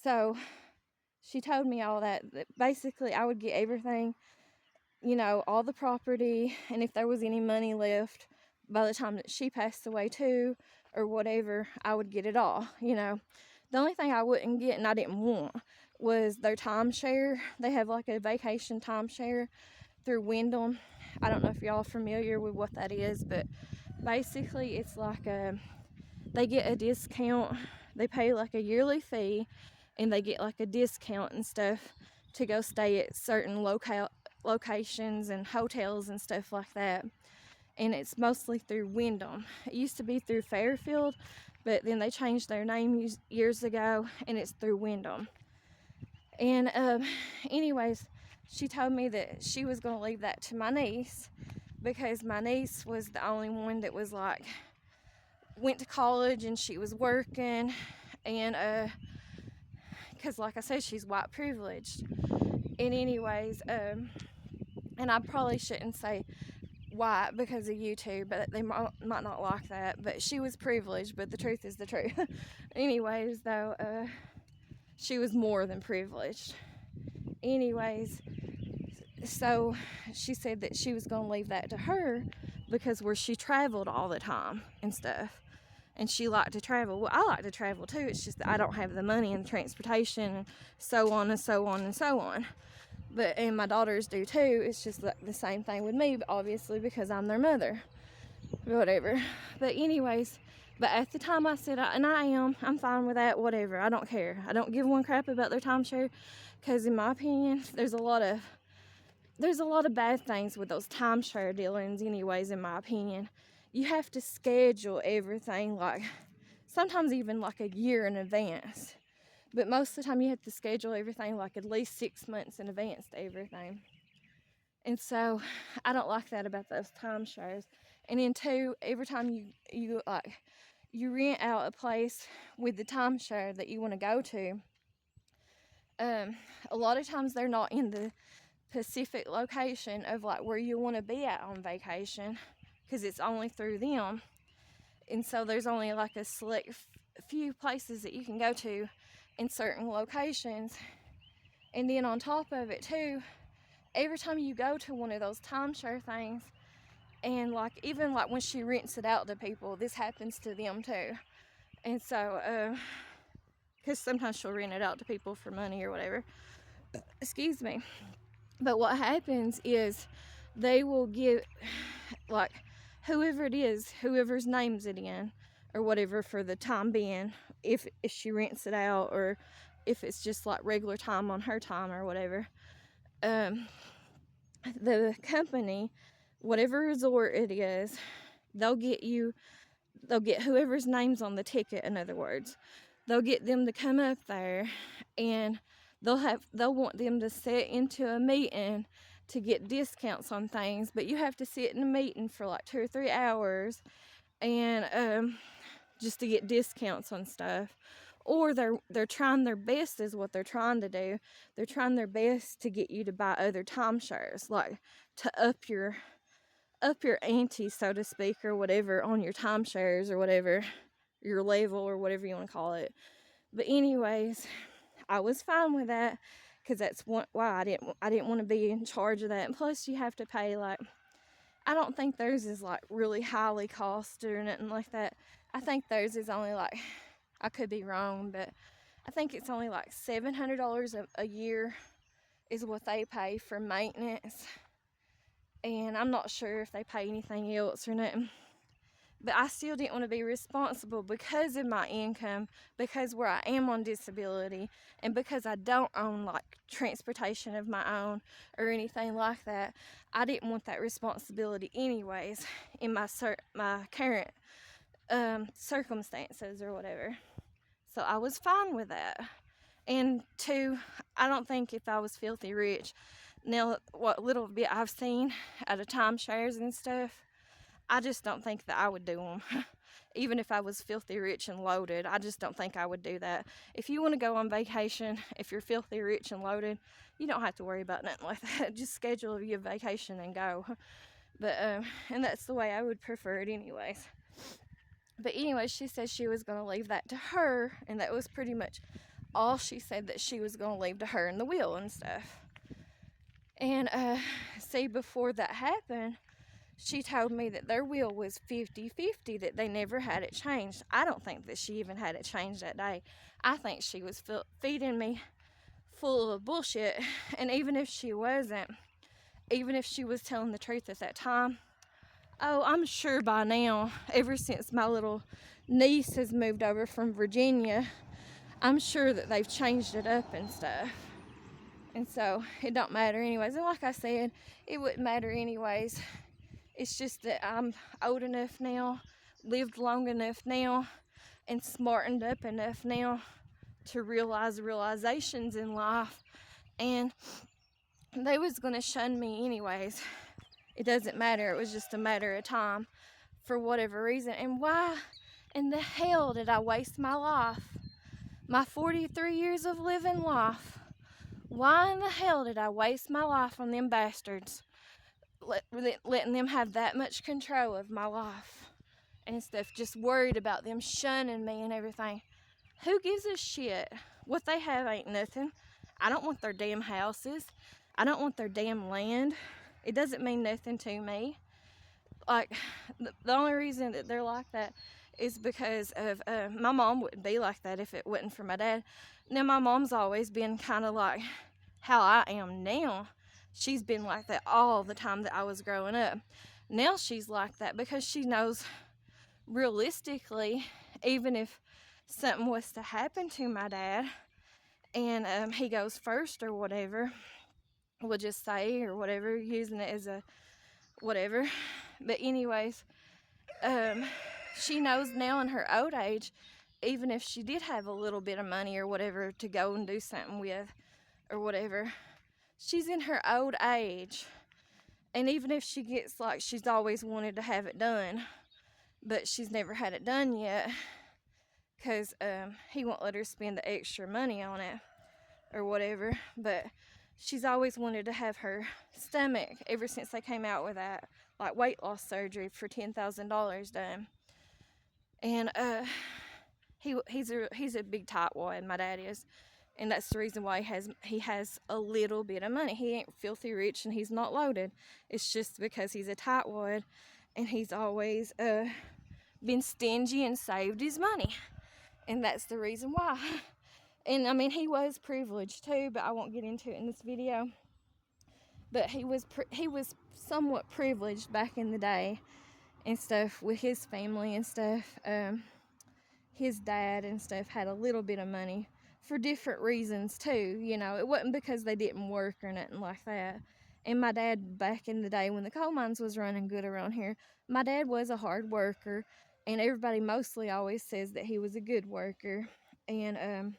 Speaker 1: so she told me all that basically I would get everything, you know, all the property, and if there was any money left by the time that she passed away too, or whatever, I would get it all, you know. The only thing I wouldn't get, and I didn't want, was their timeshare. They have like a vacation timeshare through Wyndham. I don't know if y'all are familiar with what that is, but basically it's like they get a discount. They pay like a yearly fee, and they get like a discount and stuff to go stay at certain locations and hotels and stuff like that. And it's mostly through Wyndham. It used to be through Fairfield, but then they changed their name years ago, and it's through Wyndham. And anyways, she told me that she was going to leave that to my niece, because my niece was the only one that was like, went to college and she was working, and because like I said, she's white privileged. And anyways, and I probably shouldn't say white because of YouTube, but they might not like that, but she was privileged, but the truth is the truth. Anyways, though, she was more than privileged. Anyways, so she said that she was going to leave that to her because where she traveled all the time and stuff, and she liked to travel. Well, I like to travel too, it's just that I don't have the money and the transportation and so on and so on and so on. But, and my daughters do too. It's just like the same thing with me, obviously, because I'm their mother. Whatever. But anyways, but at the time I said, I'm fine with that, whatever. I don't care. I don't give one crap about their timeshare, because in my opinion, there's a lot of bad things with those timeshare dealings anyways, in my opinion. You have to schedule everything, like, sometimes even like a year in advance. But most of the time you have to schedule everything like at least 6 months in advance to everything. And so I don't like that about those timeshares. And then too, every time you rent out a place with the timeshare that you want to go to, a lot of times they're not in the specific location of like where you want to be at on vacation, because it's only through them. And so there's only like a select few places that you can go to in certain locations. And then on top of it too, every time you go to one of those timeshare things, and like even like when she rents it out to people, this happens to them too. And so because sometimes she'll rent it out to people for money or whatever, excuse me, but what happens is they will give like whoever it is, whoever's name's it in or whatever for the time being, if she rents it out, or if it's just like regular time on her time or whatever, the company, whatever resort it is, they'll get whoever's name's on the ticket, in other words, they'll get them to come up there, and they'll want them to sit into a meeting to get discounts on things, but you have to sit in a meeting for like 2 or 3 hours, and just to get discounts on stuff. Or they're trying their best is what they're trying to do. They're trying their best to get you to buy other timeshares, like to up your ante, so to speak, or whatever, on your timeshares or whatever, your level or whatever you want to call it. But anyways, I was fine with that, because that's why I didn't want to be in charge of that. And plus you have to pay, like, I don't think theirs is like really highly costed or nothing like that. I think theirs is only like, I could be wrong, but I think it's only like $700 a year is what they pay for maintenance. And I'm not sure if they pay anything else or nothing. But I still didn't want to be responsible because of my income, because where I am on disability, and because I don't own like transportation of my own or anything like that. I didn't want that responsibility anyways in my current circumstances or whatever. So I was fine with that. And two, I don't think if I was filthy rich, now what little bit I've seen out of timeshares and stuff, I just don't think that I would do them. Even if I was filthy rich and loaded, I just don't think I would do that. If you want to go on vacation, if you're filthy rich and loaded, you don't have to worry about nothing like that. Just schedule your vacation and go. But and that's the way I would prefer it anyways. But anyway, she said she was going to leave that to her, and that was pretty much all she said that she was going to leave to her in the will and stuff. And see, before that happened, she told me that their will was 50-50, that they never had it changed. I don't think that she even had it changed that day. I think she was feeding me full of bullshit. And even if she wasn't, even if she was telling the truth at that time, oh, I'm sure by now, ever since my little niece has moved over from Virginia, I'm sure that they've changed it up and stuff. And so it don't matter anyways. And like I said, it wouldn't matter anyways. It's just that I'm old enough now, lived long enough now, and smartened up enough now to realize realizations in life. And they was going to shun me anyways. It doesn't matter. It was just a matter of time for whatever reason. And why in the hell did I waste my life? My 43 years of living life. Why in the hell did I waste my life on them bastards? Letting them have that much control of my life and stuff, just worried about them shunning me and everything. Who gives a shit? What they have ain't nothing. I don't want their damn houses. I don't want their damn land. It doesn't mean nothing to me. Like, the only reason that they're like that is because of my mom wouldn't be like that if it wasn't for my dad. Now, my mom's always been kind of like how I am now. She's been like that all the time that I was growing up. Now she's like that because she knows realistically, even if something was to happen to my dad and he goes first or whatever, we'll just say, or whatever, using it as a whatever. But anyways, she knows now in her old age, even if she did have a little bit of money or whatever to go and do something with or whatever, she's in her old age. And even if she gets like she's always wanted to have it done, but she's never had it done yet because he won't let her spend the extra money on it or whatever. But she's always wanted to have her stomach ever since they came out with that like weight loss surgery for $10,000 done. And he's a big tightwad, my dad is. And that's the reason why he has a little bit of money. He ain't filthy rich and he's not loaded. It's just because he's a tightwad and he's always been stingy and saved his money. And that's the reason why. And I mean, he was privileged too, but I won't get into it in this video. But he was somewhat privileged back in the day and stuff with his family and stuff. His dad and stuff had a little bit of money for different reasons too, you know. It wasn't because they didn't work or nothing like that. And my dad, back in the day when the coal mines was running good around here, my dad was a hard worker, and everybody mostly always says that he was a good worker. And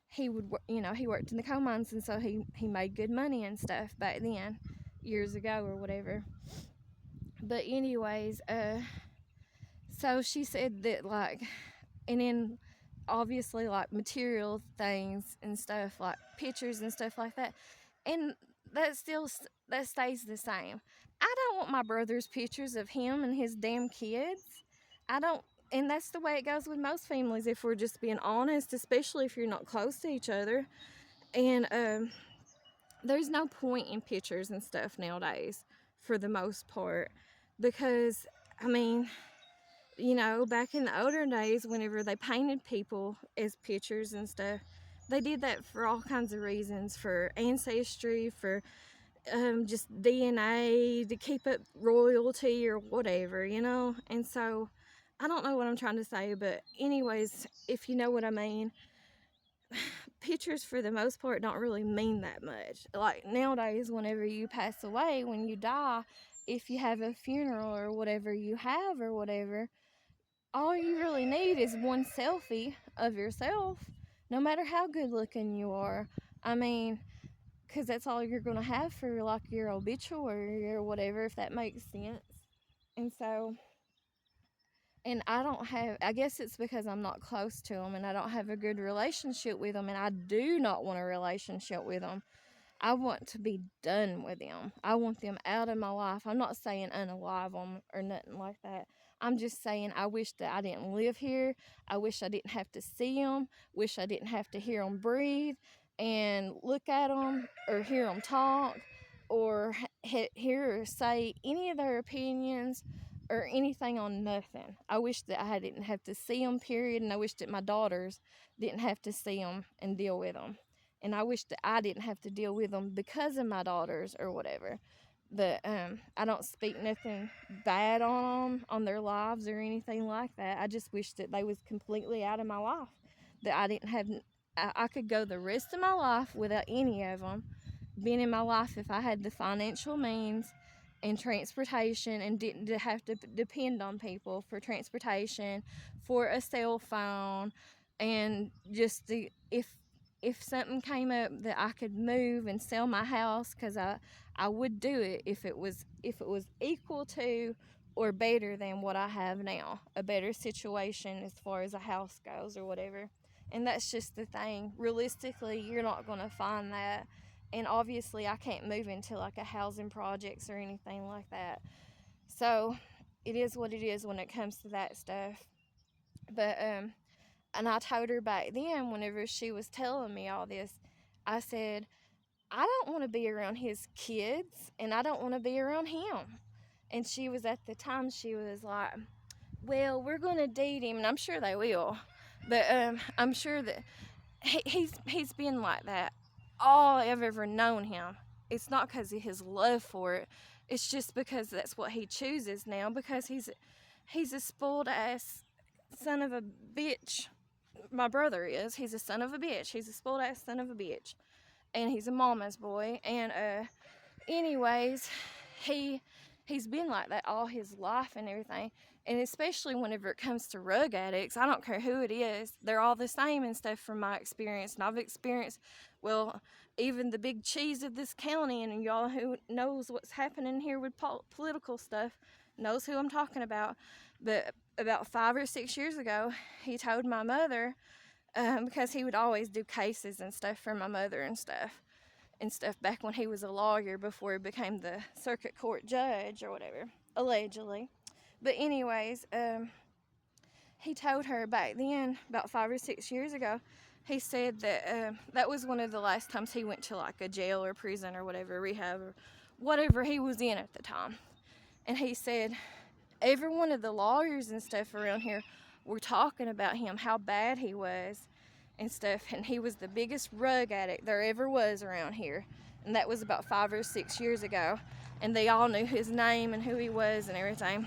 Speaker 1: he would, you know, he worked in the coal mines, and so he made good money and stuff back then, years ago or whatever. But anyways, so she said that, like, and then obviously like material things and stuff, like pictures and stuff like that, and that stays the same. I don't want my brother's pictures of him and his damn kids. I don't. And that's the way it goes with most families, if we're just being honest, especially if you're not close to each other. And there's no point in pictures and stuff nowadays for the most part, because I mean, you know, back in the older days, whenever they painted people as pictures and stuff, they did that for all kinds of reasons, for ancestry, for just DNA to keep up royalty or whatever, you know? And so I don't know what I'm trying to say, but anyways, if you know what I mean, pictures for the most part don't really mean that much. Like nowadays, whenever you pass away, when you die, if you have a funeral or whatever you have or whatever, all you really need is one selfie of yourself, no matter how good looking you are. I mean, because that's all you're going to have for like your obituary or whatever, if that makes sense. And so, and I don't have, I guess it's because I'm not close to them and I don't have a good relationship with them, and I do not want a relationship with them. I want to be done with them. I want them out of my life. I'm not saying unalive them or nothing like that. I'm just saying I wish that I didn't live here. I wish I didn't have to see them. Wish I didn't have to hear them breathe and look at them or hear them talk or hear or say any of their opinions or anything on nothing. I wish that I didn't have to see them, period, and I wish that my daughters didn't have to see them and deal with them. And I wish that I didn't have to deal with them because of my daughters or whatever. But I don't speak nothing bad on them, on their lives or anything like that. I just wish that they was completely out of my life. That I didn't have, I could go the rest of my life without any of them being in my life if I had the financial means and transportation and didn't have to depend on people for transportation, for a cell phone, and just the if something came up that I could move and sell my house, because I would do it if it was equal to or better than what I have now, a better situation as far as a house goes or whatever. And that's just the thing. Realistically, you're not going to find that. And obviously, I can't move into like a housing projects or anything like that. So it is what it is when it comes to that stuff. But and I told her back then, whenever she was telling me all this, I said, I don't want to be around his kids and I don't want to be around him. And she was, at the time, she was like, well, we're going to deed him, and I'm sure they will. But I'm sure that he's been like that all I've ever known him. It's not because of his love for it. It's just because that's what he chooses now, because he's a spoiled ass son of a bitch. My brother is. He's a son of a bitch. He's a spoiled ass son of a bitch. And he's a mama's boy. And anyways, he's been like that all his life and everything. And especially whenever it comes to rug addicts, I don't care who it is, they're all the same and stuff from my experience. And I've experienced, well, even the big cheese of this county, and y'all who knows what's happening here with political stuff knows who I'm talking about. But about 5 or 6 years ago, he told my mother, because he would always do cases and stuff for my mother and stuff back when he was a lawyer before he became the circuit court judge or whatever, allegedly. But anyways, he told her back then, about 5 or 6 years ago, he said that that was one of the last times he went to like a jail or prison or whatever, rehab or whatever he was in at the time. And he said every one of the lawyers and stuff around here were talking about him, how bad he was and stuff, and he was the biggest rug addict there ever was around here. And that was about 5 or 6 years ago, and they all knew his name and who he was and everything,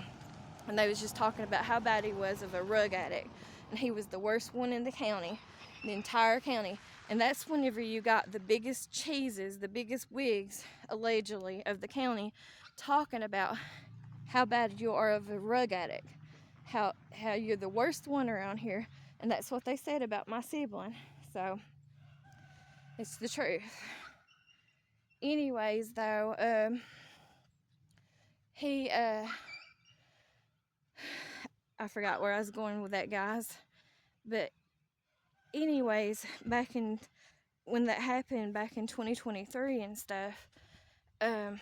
Speaker 1: and they was just talking about how bad he was of a rug addict, and he was the worst one in the county, the entire county. And that's whenever you got the biggest cheeses, the biggest wigs, allegedly, of the county talking about how bad you are of a rug addict, how you're the worst one around here. And that's what they said about my sibling. So it's the truth. Anyways, though, he I forgot where I was going with that, guys. But anyways, back in when that happened back in 2023 and stuff, and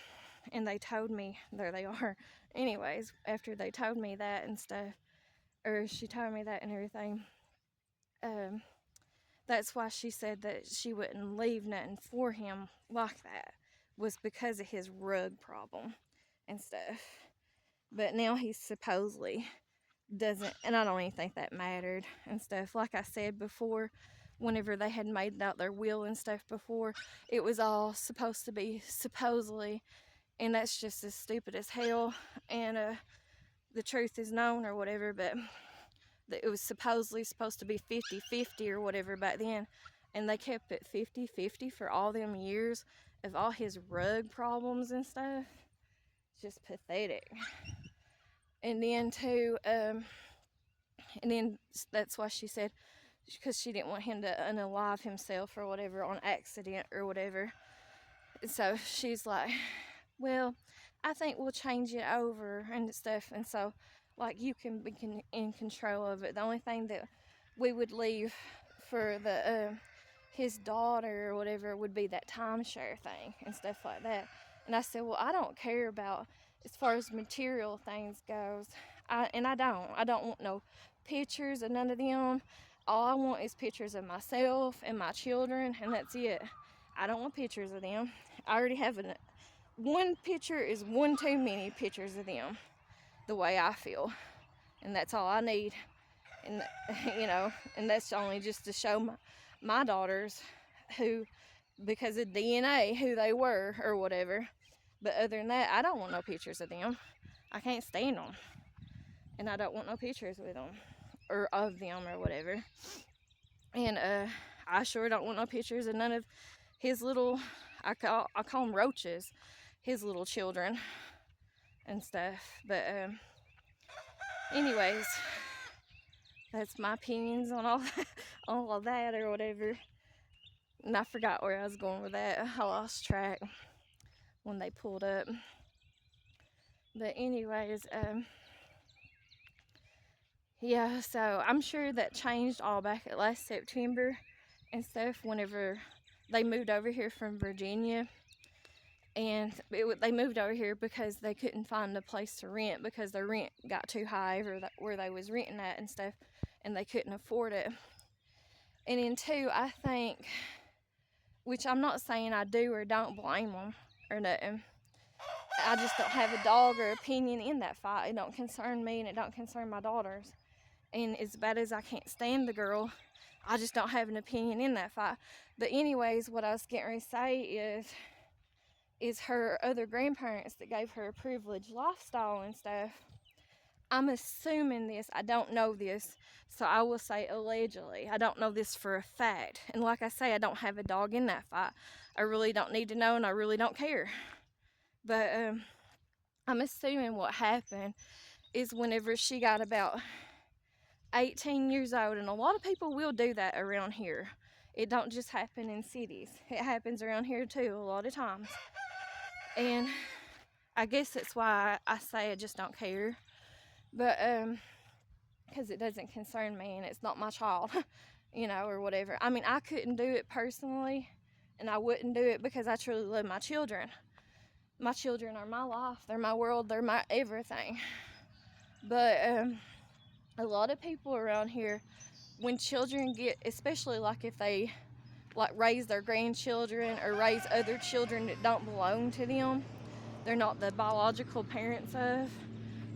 Speaker 1: they told me, there they are. Anyways, after they told me that and stuff, or she told me that and everything, that's why she said that she wouldn't leave nothing for him like that, was because of his rug problem and stuff. But now he supposedly doesn't, and I don't even think that mattered and stuff. Like I said before, whenever they had made out their will and stuff before, it was all supposed to be supposedly, and that's just as stupid as hell. And the truth is known or whatever, but it was supposedly supposed to be 50-50 or whatever back then, and they kept it 50-50 for all them years of all his rug problems and stuff. It's just pathetic. And then too, and then that's why she said, because she didn't want him to unalive himself or whatever on accident or whatever. And so she's like, well, I think we'll change it over and stuff. And so, like, you can be in control of it. The only thing that we would leave for the his daughter or whatever would be that timeshare thing and stuff like that. And I said, well, I don't care about as far as material things goes. I don't want no pictures of none of them. All I want is pictures of myself and my children, and that's it. I don't want pictures of them. I already have one picture is one too many pictures of them, the way I feel, and that's all I need. And and that's only just to show my daughters who, because of DNA, who they were or whatever. But other than that, I don't want no pictures of them. I can't stand them, and I don't want no pictures with them or of them or whatever. And I sure don't want no pictures of none of his little, I call them roaches, his little children and stuff. But anyways, that's my opinions on all of that or whatever. And I forgot where I was going with that. I lost track when they pulled up. But anyways, yeah, so I'm sure that changed all back at last September and stuff whenever they moved over here from Virginia. And they moved over here because they couldn't find a place to rent because their rent got too high where they was renting at and stuff, and they couldn't afford it. And then too, I think, which I'm not saying I do or don't blame them or nothing, I just don't have a dog or opinion in that fight. It don't concern me and it don't concern my daughters. And as bad as I can't stand the girl, I just don't have an opinion in that fight. But anyways, what I was getting ready to say is her other grandparents that gave her a privileged lifestyle and stuff. I'm assuming this, I don't know this, so I will say allegedly. I don't know this for a fact. And like I say, I don't have a dog in that fight. I really don't need to know, and I really don't care. But I'm assuming what happened is whenever she got about 18 years old, and a lot of people will do that around here. It don't just happen in cities. It happens around here too a lot of times. And I guess that's why I say I just don't care. But, because it doesn't concern me and it's not my child, or whatever. I mean, I couldn't do it personally, and I wouldn't do it because I truly love my children. My children are my life. They're my world. They're my everything. But, a lot of people around here, when children get, especially like if they raise their grandchildren or raise other children that don't belong to them, they're not the biological parents of,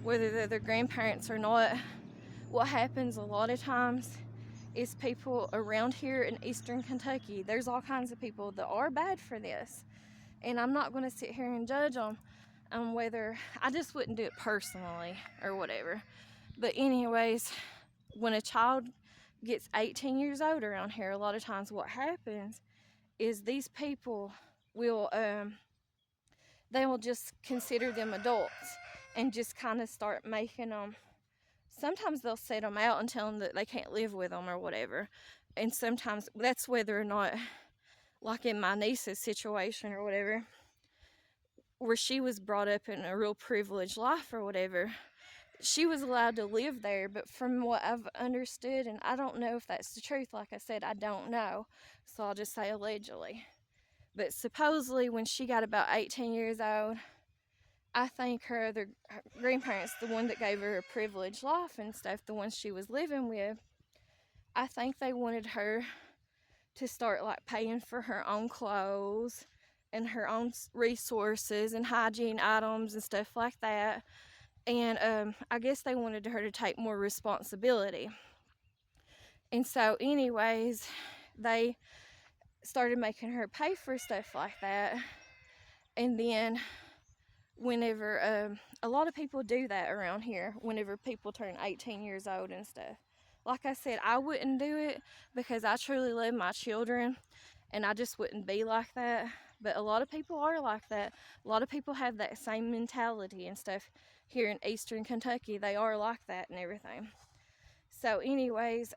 Speaker 1: whether they're their grandparents or not, what happens a lot of times is people around here in eastern Kentucky, there's all kinds of people that are bad for this. And I'm not going to sit here and judge them on whether, I just wouldn't do it personally or whatever. But anyways, when a child gets 18 years old around here, a lot of times what happens is these people will, they will just consider them adults and just kind of start making them, sometimes they'll set them out and tell them that they can't live with them or whatever. And sometimes that's whether or not, like in my niece's situation or whatever, where she was brought up in a real privileged life or whatever, she was allowed to live there. But from what I've understood, and I don't know if that's the truth, like I said, I don't know, so I'll just say allegedly. But supposedly when she got about 18 years old, I think her other grandparents, the one that gave her a privileged life and stuff, the ones she was living with, I think they wanted her to start paying for her own clothes and her own resources and hygiene items and stuff like that. And I guess they wanted her to take more responsibility. And so anyways, they started making her pay for stuff like that. And then whenever a lot of people do that around here, whenever people turn 18 years old and stuff. Like I said, I wouldn't do it because I truly love my children, and I just wouldn't be like that. But a lot of people are like that. A lot of people have that same mentality and stuff here in Eastern Kentucky. They are like that and everything. So anyways,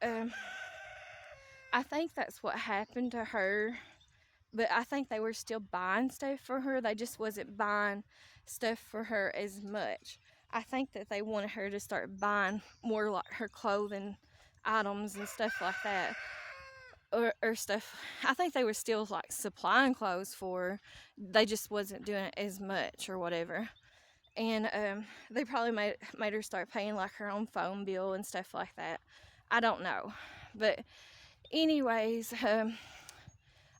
Speaker 1: I think that's what happened to her. But I think they were still buying stuff for her. They just wasn't buying stuff for her as much. I think that they wanted her to start buying more like her clothing items and stuff like that. Or stuff. I think they were still like supplying clothes for her. They just wasn't doing it as much or whatever. And they probably made her start paying like her own phone bill and stuff like that. I don't know. But anyways,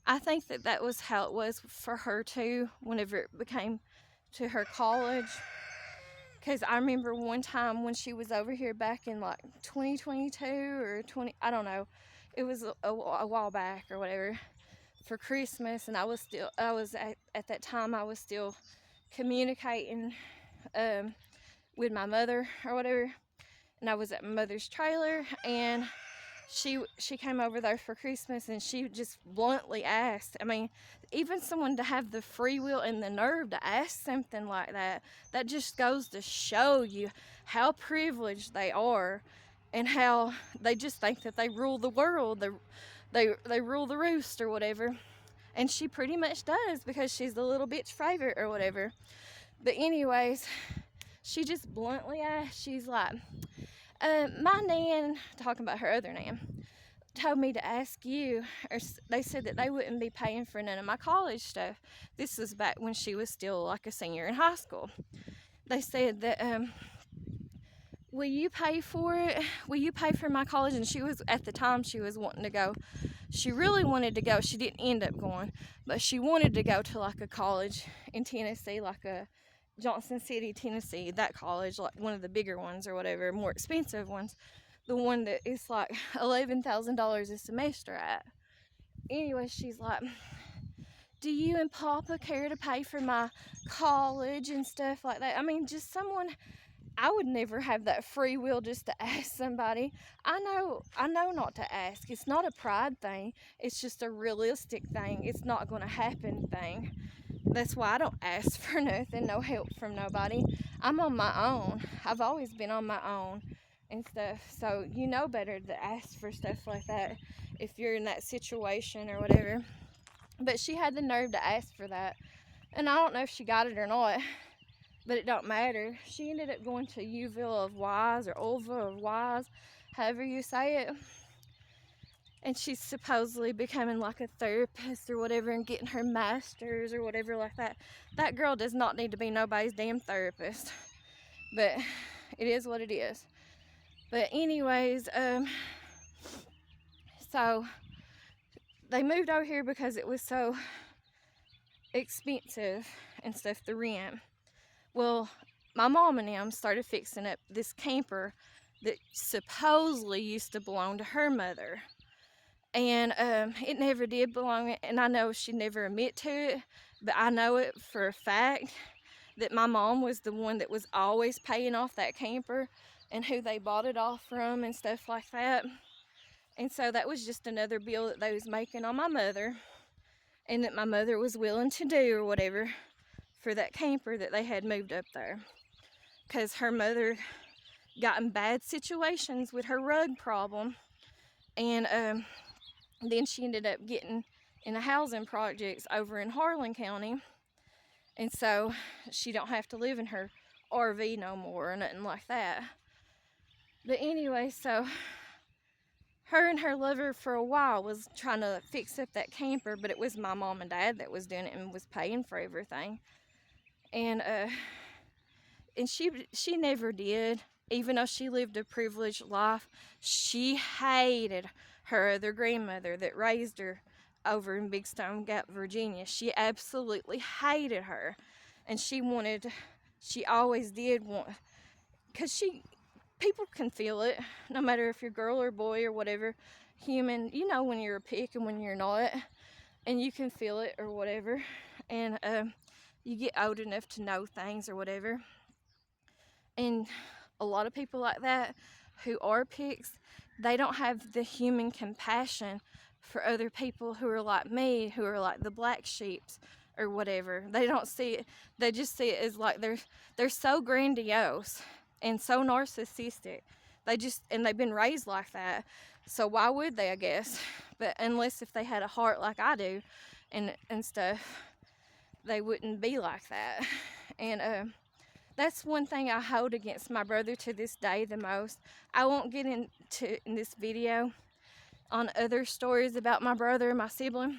Speaker 1: I think that was how it was for her too, whenever it became to her college. Because I remember one time when she was over here back in like 2022 or 20, I don't know. It was a while back or whatever, for Christmas. And I was at that time, I was still communicating with my mother or whatever. And I was at my mother's trailer, and she came over there for Christmas, and she just bluntly asked. I mean, even someone to have the free will and the nerve to ask something like that, that just goes to show you how privileged they are, and how they just think that they rule the world. They rule the roost or whatever. And she pretty much does, because she's the little bitch favorite or whatever. But anyways, she just bluntly asked, she's like, my nan, talking about her other nan, told me to ask you, or they said that they wouldn't be paying for none of my college stuff. This was back when she was still like a senior in high school. They said that, will you pay for it? Will you pay for my college? And she was, at the time, she was wanting to go. She really wanted to go. She didn't end up going, but she wanted to go to like a college in Tennessee, like a Johnson City, Tennessee, that college, like one of the bigger ones or whatever, more expensive ones. The one that is like $11,000 a semester at. Anyway, she's like, do you and Papa care to pay for my college and stuff like that? I mean, just someone, I would never have that free will just to ask somebody. I know not to ask. It's not a pride thing. It's just a realistic thing. It's not going to happen thing. That's why I don't ask for nothing, no help from nobody. I'm on my own. I've always been on my own and stuff. So you know better to ask for stuff like that if you're in that situation or whatever. But she had the nerve to ask for that. And I don't know if she got it or not, but it don't matter. She ended up going to Uville of Wise, or Ulva of Wise, however you say it. And she's supposedly becoming like a therapist or whatever, and getting her master's or whatever like that. That girl does not need to be nobody's damn therapist. But it is what it is. But anyways, so they moved over here because it was so expensive and stuff, the rent. Well, my mom and them started fixing up this camper that supposedly used to belong to her mother. And it never did belong, and I know she never admit to it, but I know it for a fact that my mom was the one that was always paying off that camper, and who they bought it off from and stuff like that. And so that was just another bill that they was making on my mother, and that my mother was willing to do or whatever for that camper that they had moved up there. Because her mother got in bad situations with her rug problem, and then she ended up getting in a housing projects over in Harlan County. And so she don't have to live in her RV no more or nothing like that. But anyway, so her and her lover for a while was trying to fix up that camper, but it was my mom and dad that was doing it and was paying for everything. And she never did. Even though she lived a privileged life, she hated her other grandmother that raised her over in Big Stone Gap, Virginia. She absolutely hated her. And she always did want, because people can feel it, no matter if you're girl or boy or whatever. human, you know, when you're a pick and when you're not, and you can feel it or whatever, and you get old enough to know things or whatever. And a lot of people like that who are picks, they don't have the human compassion for other people who are like me, who are like the black sheeps or whatever. They don't see it, they just see it as like they're so grandiose and so narcissistic. And they've been raised like that. So why would they, I guess? But unless if they had a heart like I do and stuff, they wouldn't be like that. And that's one thing I hold against my brother to this day the most. I won't get into in this video on other stories about my brother and my sibling,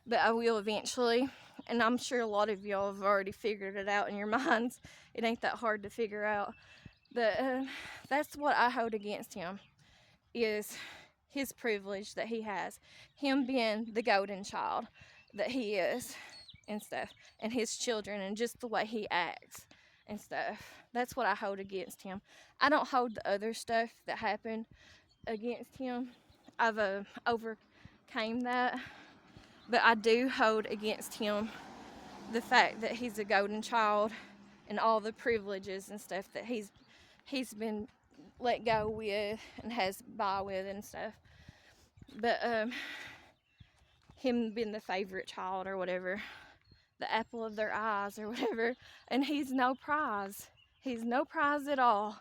Speaker 1: but I will eventually. And I'm sure a lot of y'all have already figured it out in your minds. It ain't that hard to figure out. But that's what I hold against him, is his privilege that he has. Him being the golden child that he is and stuff. And his children and just the way he acts and stuff. That's what I hold against him. I don't hold the other stuff that happened against him. I've overcame that. But I do hold against him the fact that he's a golden child and all the privileges and stuff that he's been let go with and has by with and stuff. But him being the favorite child or whatever, the apple of their eyes or whatever, and he's no prize. He's no prize at all.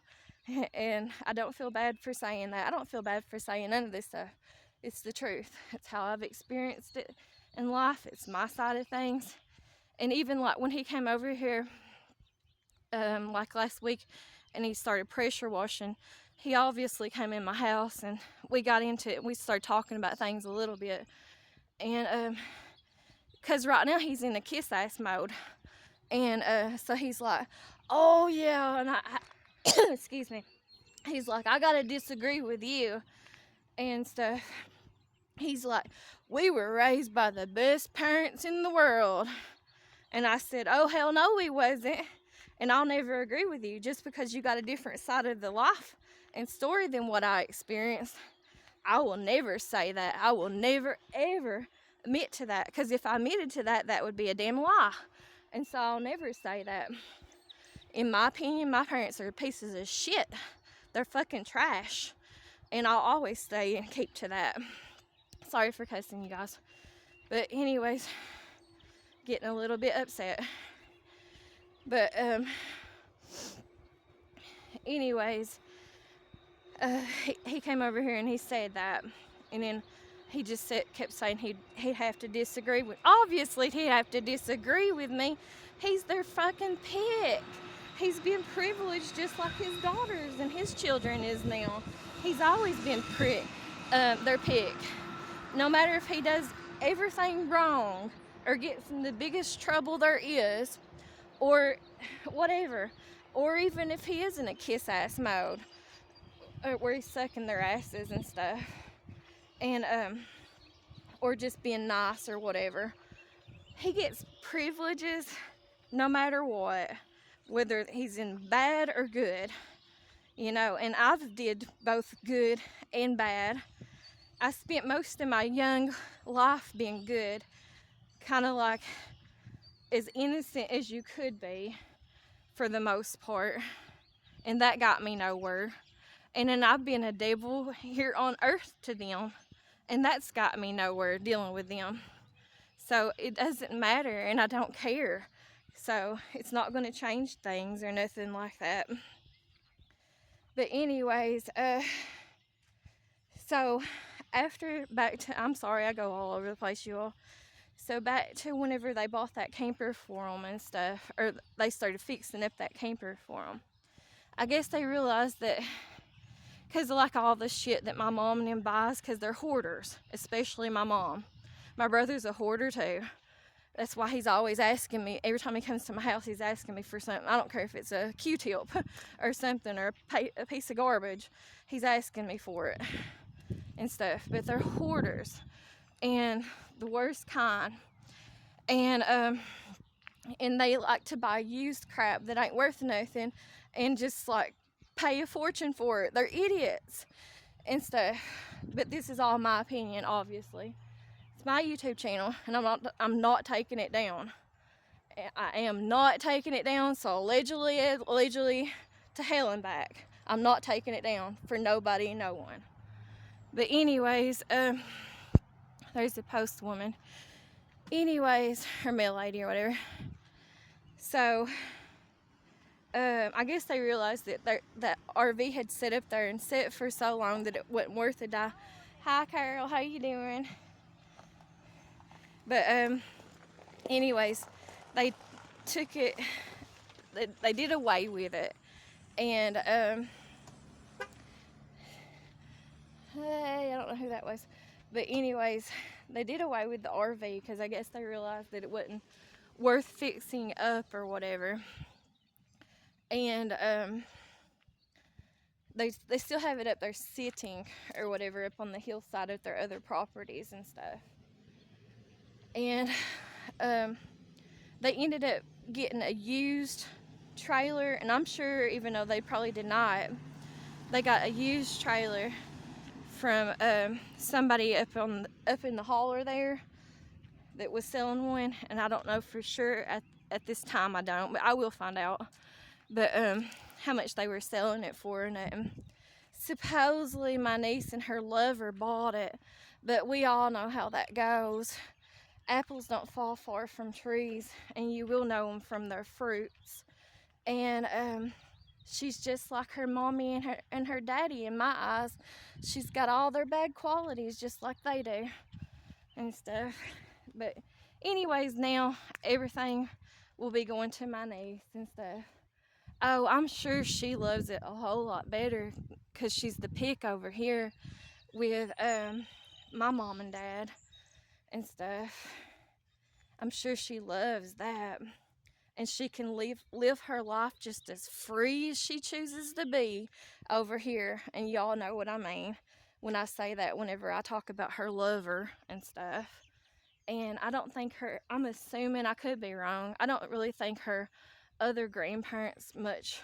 Speaker 1: And I don't feel bad for saying that. I don't feel bad for saying none of this stuff. It's the truth. It's how I've experienced it in life. It's my side of things. And even like when he came over here, like last week, and he started pressure washing, he obviously came in my house and we got into it. We started talking about things a little bit. And because right now he's in a kiss ass mode. And so he's like, oh yeah, and I excuse me. He's like, I gotta disagree with you and stuff. He's like, we were raised by the best parents in the world. And I said, oh hell no we wasn't. And I'll never agree with you just because you got a different side of the life and story than what I experienced. I will never say that. I will never ever admit to that, because if I admitted to that, that would be a damn lie. And so I'll never say that. In my opinion, my parents are pieces of shit. They're fucking trash. And I'll always stay and keep to that. Sorry for cussing, you guys. But anyways, getting a little bit upset. But anyways, he came over here and he said that. And then he just kept saying he'd have to disagree with. Obviously, he'd have to disagree with me. He's their fucking pick. He's been privileged just like his daughters and his children is now. He's always been their pick. No matter if he does everything wrong or gets in the biggest trouble there is, or whatever, or even if he is in a kiss ass mode, or where he's sucking their asses and stuff, and or just being nice or whatever, he gets privileges no matter what, whether he's in bad or good, you know. And I've did both good and bad. I spent most of my young life being good, kind of like as innocent as you could be for the most part, and that got me nowhere. And then I've been a devil here on earth to them, and that's got me nowhere dealing with them. So it doesn't matter, and I don't care. So it's not going to change things or nothing like that. But anyways, so I'm sorry, I go all over the place, you all. So back to whenever they bought that camper for them and stuff, or they started fixing up that camper for them. I guess they realized that, because of like all the shit that my mom and them buys, because they're hoarders, especially my mom. My brother's a hoarder too. That's why he's always asking me, every time he comes to my house, he's asking me for something. I don't care if it's a Q-tip or something, or a piece of garbage. He's asking me for it and stuff. But they're hoarders, and the worst kind. And they like to buy used crap that ain't worth nothing and just like pay a fortune for it. They're idiots. and stuff. But this is all my opinion, obviously. It's my YouTube channel, and I'm not taking it down. I am not taking it down, so allegedly to hell and back. I'm not taking it down for nobody and no one. But anyways, there's the post woman. Anyways, her mail lady or whatever. So, I guess they realized that that RV had set up there and set for so long that it wasn't worth a die. Hi, Carol. How you doing? But anyways, they took it. They did away with it, and hey, I don't know who that was, but anyways, they did away with the RV because I guess they realized that it wasn't worth fixing up or whatever. And they still have it up there sitting or whatever up on the hillside of their other properties and stuff. And they ended up getting a used trailer, and I'm sure, even though they probably deny it, they got a used trailer from somebody up in the holler there that was selling one, and I don't know for sure at this time. I don't, but I will find out. But how much they were selling it for, and supposedly my niece and her lover bought it, but we all know how that goes. Apples don't fall far from trees, and you will know them from their fruits. And she's just like her mommy and her daddy in my eyes. She's got all their bad qualities just like they do and stuff. But anyways, now everything will be going to my niece and stuff. Oh, I'm sure she loves it a whole lot better because she's the pick over here with my mom and dad and stuff. I'm sure she loves that. And she can live her life just as free as she chooses to be over here. And y'all know what I mean when I say that whenever I talk about her lover and stuff. And I don't think I'm assuming, I could be wrong, I don't really think her other grandparents much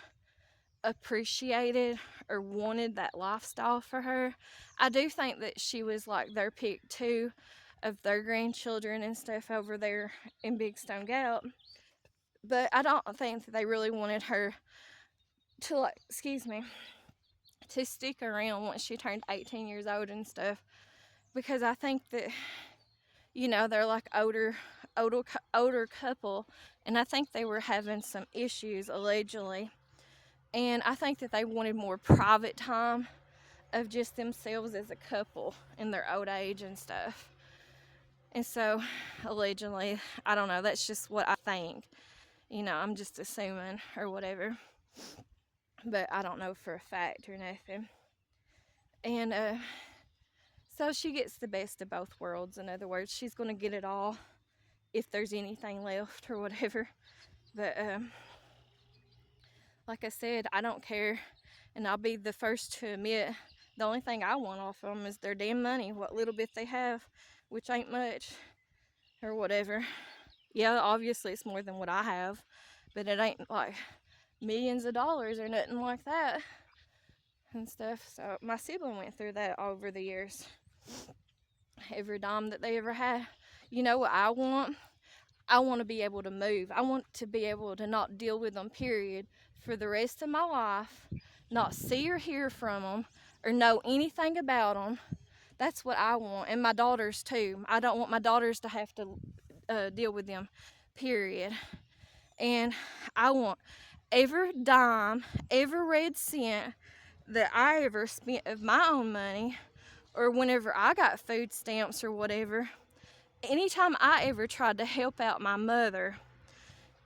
Speaker 1: appreciated or wanted that lifestyle for her. I do think that she was like their pick too of their grandchildren and stuff over there in Big Stone Gap. But I don't think that they really wanted her to, like, to stick around once she turned 18 years old and stuff. Because I think that, they're like older couple, and I think they were having some issues allegedly. And I think that they wanted more private time of just themselves as a couple in their old age and stuff. And so, allegedly, I don't know, that's just what I think. I'm just assuming or whatever. But I don't know for a fact or nothing. And so she gets the best of both worlds. In other words, she's going to get it all if there's anything left or whatever. But like I said, I don't care. And I'll be the first to admit the only thing I want off of them is their damn money. What little bit they have, which ain't much or whatever. Yeah, obviously it's more than what I have, but it ain't like millions of dollars or nothing like that and stuff. So my sibling went through that over the years. Every dime that they ever had. You know what I want? I want to be able to move. I want to be able to not deal with them, period, for the rest of my life, not see or hear from them or know anything about them. That's what I want. And my daughters too. I don't want my daughters to have to deal with them, period. And I want every dime, every red cent that I ever spent of my own money, or whenever I got food stamps or whatever, anytime I ever tried to help out my mother,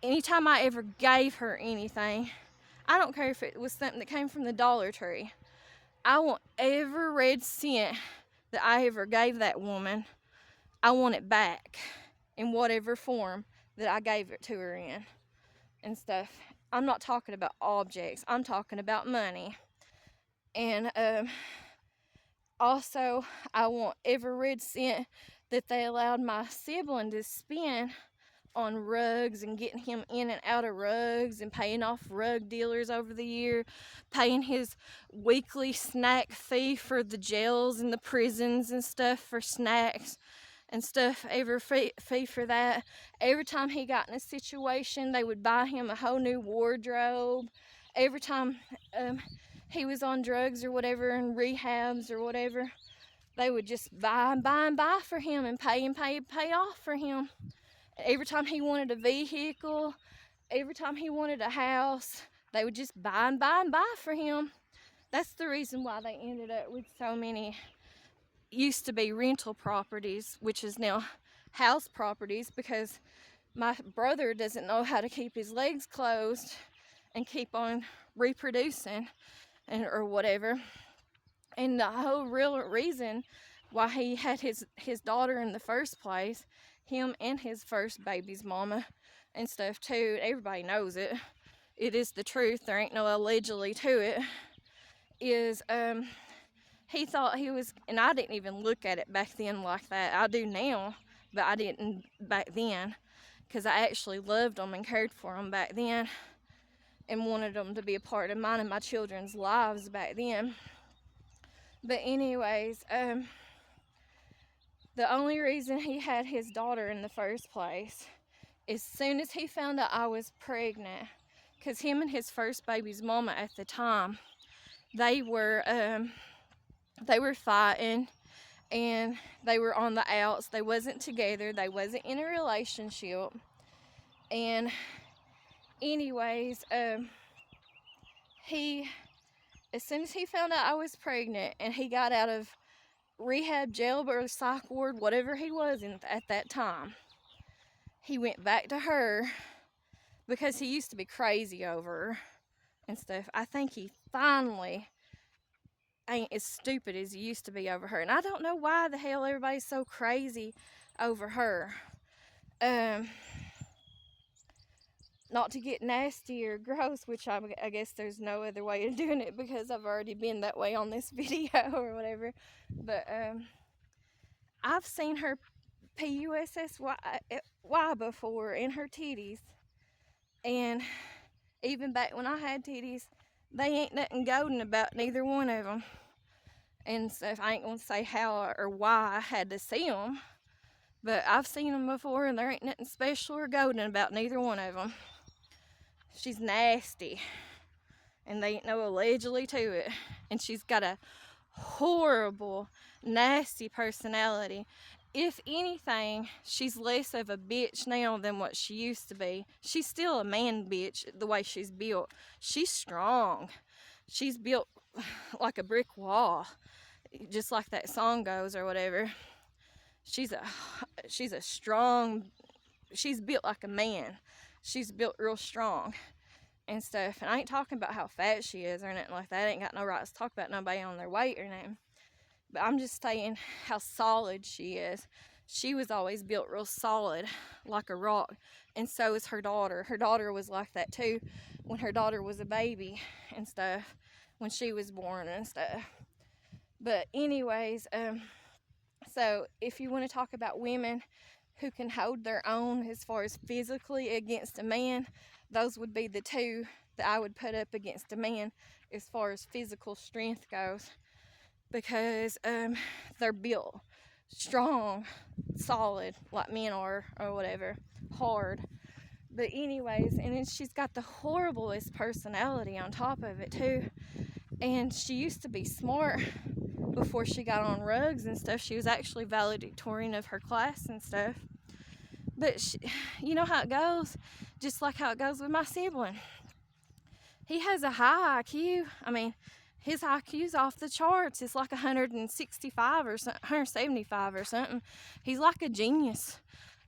Speaker 1: anytime I ever gave her anything, I don't care if it was something that came from the Dollar Tree, I want every red cent that I ever gave that woman, I want it back in whatever form that I gave it to her in and stuff. I'm not talking about objects. I'm talking about money. And also, I want every red cent that they allowed my sibling to spend on rugs and getting him in and out of rugs and paying off rug dealers over the year, paying his weekly snack fee for the jails and the prisons and stuff for snacks and stuff, every fee for that. Every time he got in a situation, they would buy him a whole new wardrobe. Every time he was on drugs or whatever, in rehabs or whatever, they would just buy for him and pay off for him. Every time he wanted a vehicle, every time he wanted a house, they would just buy for him. That's the reason why they ended up with so many used to be rental properties, which is now house properties, because my brother doesn't know how to keep his legs closed and keep on reproducing or whatever. And the whole real reason why he had his daughter in the first place, him and his first baby's mama and stuff too, everybody knows it, it is the truth, there ain't no allegedly to it, is he thought he was, and I didn't even look at it back then like that. I do now, but I didn't back then, because I actually loved them and cared for them back then and wanted them to be a part of mine and my children's lives back then. But anyways, the only reason he had his daughter in the first place, as soon as he found out I was pregnant, because him and his first baby's mama at the time, they were fighting, and they were on the outs. They wasn't together. They wasn't in a relationship. And anyways, he, as soon as he found out I was pregnant and he got out of rehab, jail, or psych ward, whatever he was in at that time, he went back to her because he used to be crazy over her and stuff. I think he finally ain't as stupid as he used to be over her. And I don't know why the hell everybody's so crazy over her. Not to get nasty or gross, which I guess there's no other way of doing it because I've already been that way on this video or whatever. But I've seen her PUSSY before in her titties. And even back when I had titties, they ain't nothing golden about neither one of them. And so I ain't going to say how or why I had to see them. But I've seen them before, and there ain't nothing special or golden about neither one of them. She's nasty. And they ain't no allegedly to it. And she's got a horrible, nasty personality. If anything, she's less of a bitch now than what she used to be. She's still a man bitch the way she's built. She's strong. She's built like a brick wall, just like that song goes or whatever. She's a strong, she's built like a man. She's built real strong and stuff. And I ain't talking about how fat she is or nothing like that. I ain't got no right to talk about nobody on their weight or nothing. But I'm just saying how solid she is. She was always built real solid, like a rock. And so is her daughter. Her daughter was like that too when her daughter was a baby and stuff, when she was born and stuff. But anyways, so if you want to talk about women who can hold their own as far as physically against a man, those would be the two that I would put up against a man as far as physical strength goes. Because they're built strong, solid, like men are, or whatever, hard. But anyways, and then she's got the horriblest personality on top of it too. And she used to be smart before she got on rugs and stuff. She was actually valedictorian of her class and stuff. But she, you know how it goes, just like how it goes with my sibling. He has a high IQ. I mean, his IQ's off the charts. It's like 165 or something, 175 or something. He's like a genius.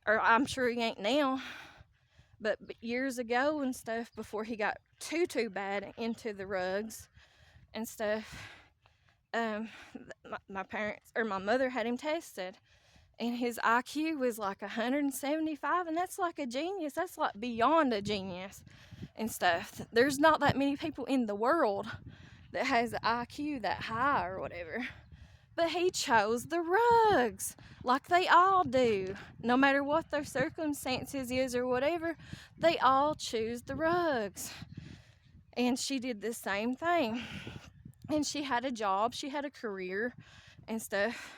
Speaker 1: Or I'm sure he ain't now. But years ago and stuff, before he got too bad into the rugs and stuff, my parents, or my mother had him tested. And his IQ was like 175, and that's like a genius. That's like beyond a genius and stuff. There's not that many people in the world that has an IQ that high or whatever. But he chose the rugs, like they all do. No matter what their circumstances is or whatever, they all choose the rugs. And she did the same thing. And she had a job, she had a career and stuff.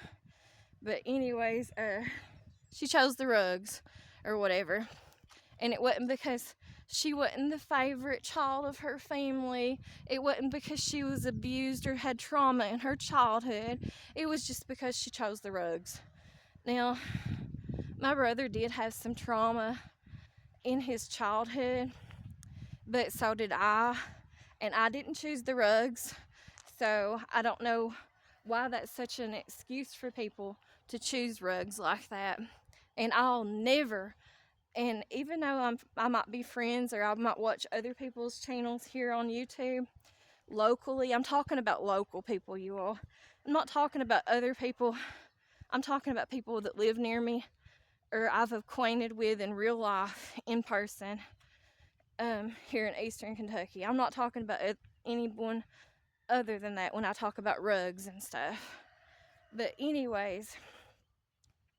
Speaker 1: But anyways, she chose the rugs or whatever. And it wasn't because she wasn't the favorite child of her family. It wasn't because she was abused or had trauma in her childhood. It was just because she chose the rugs. Now, my brother did have some trauma in his childhood, but so did I. And I didn't choose the rugs. So I don't know why that's such an excuse for people to choose rugs like that. And I'll never, and even though I might be friends or I might watch other people's channels here on YouTube, locally, I'm talking about local people, you all. I'm not talking about other people. I'm talking about people that live near me or I've acquainted with in real life, in person, here in Eastern Kentucky. I'm not talking about anyone other than that when I talk about rugs and stuff. But anyways,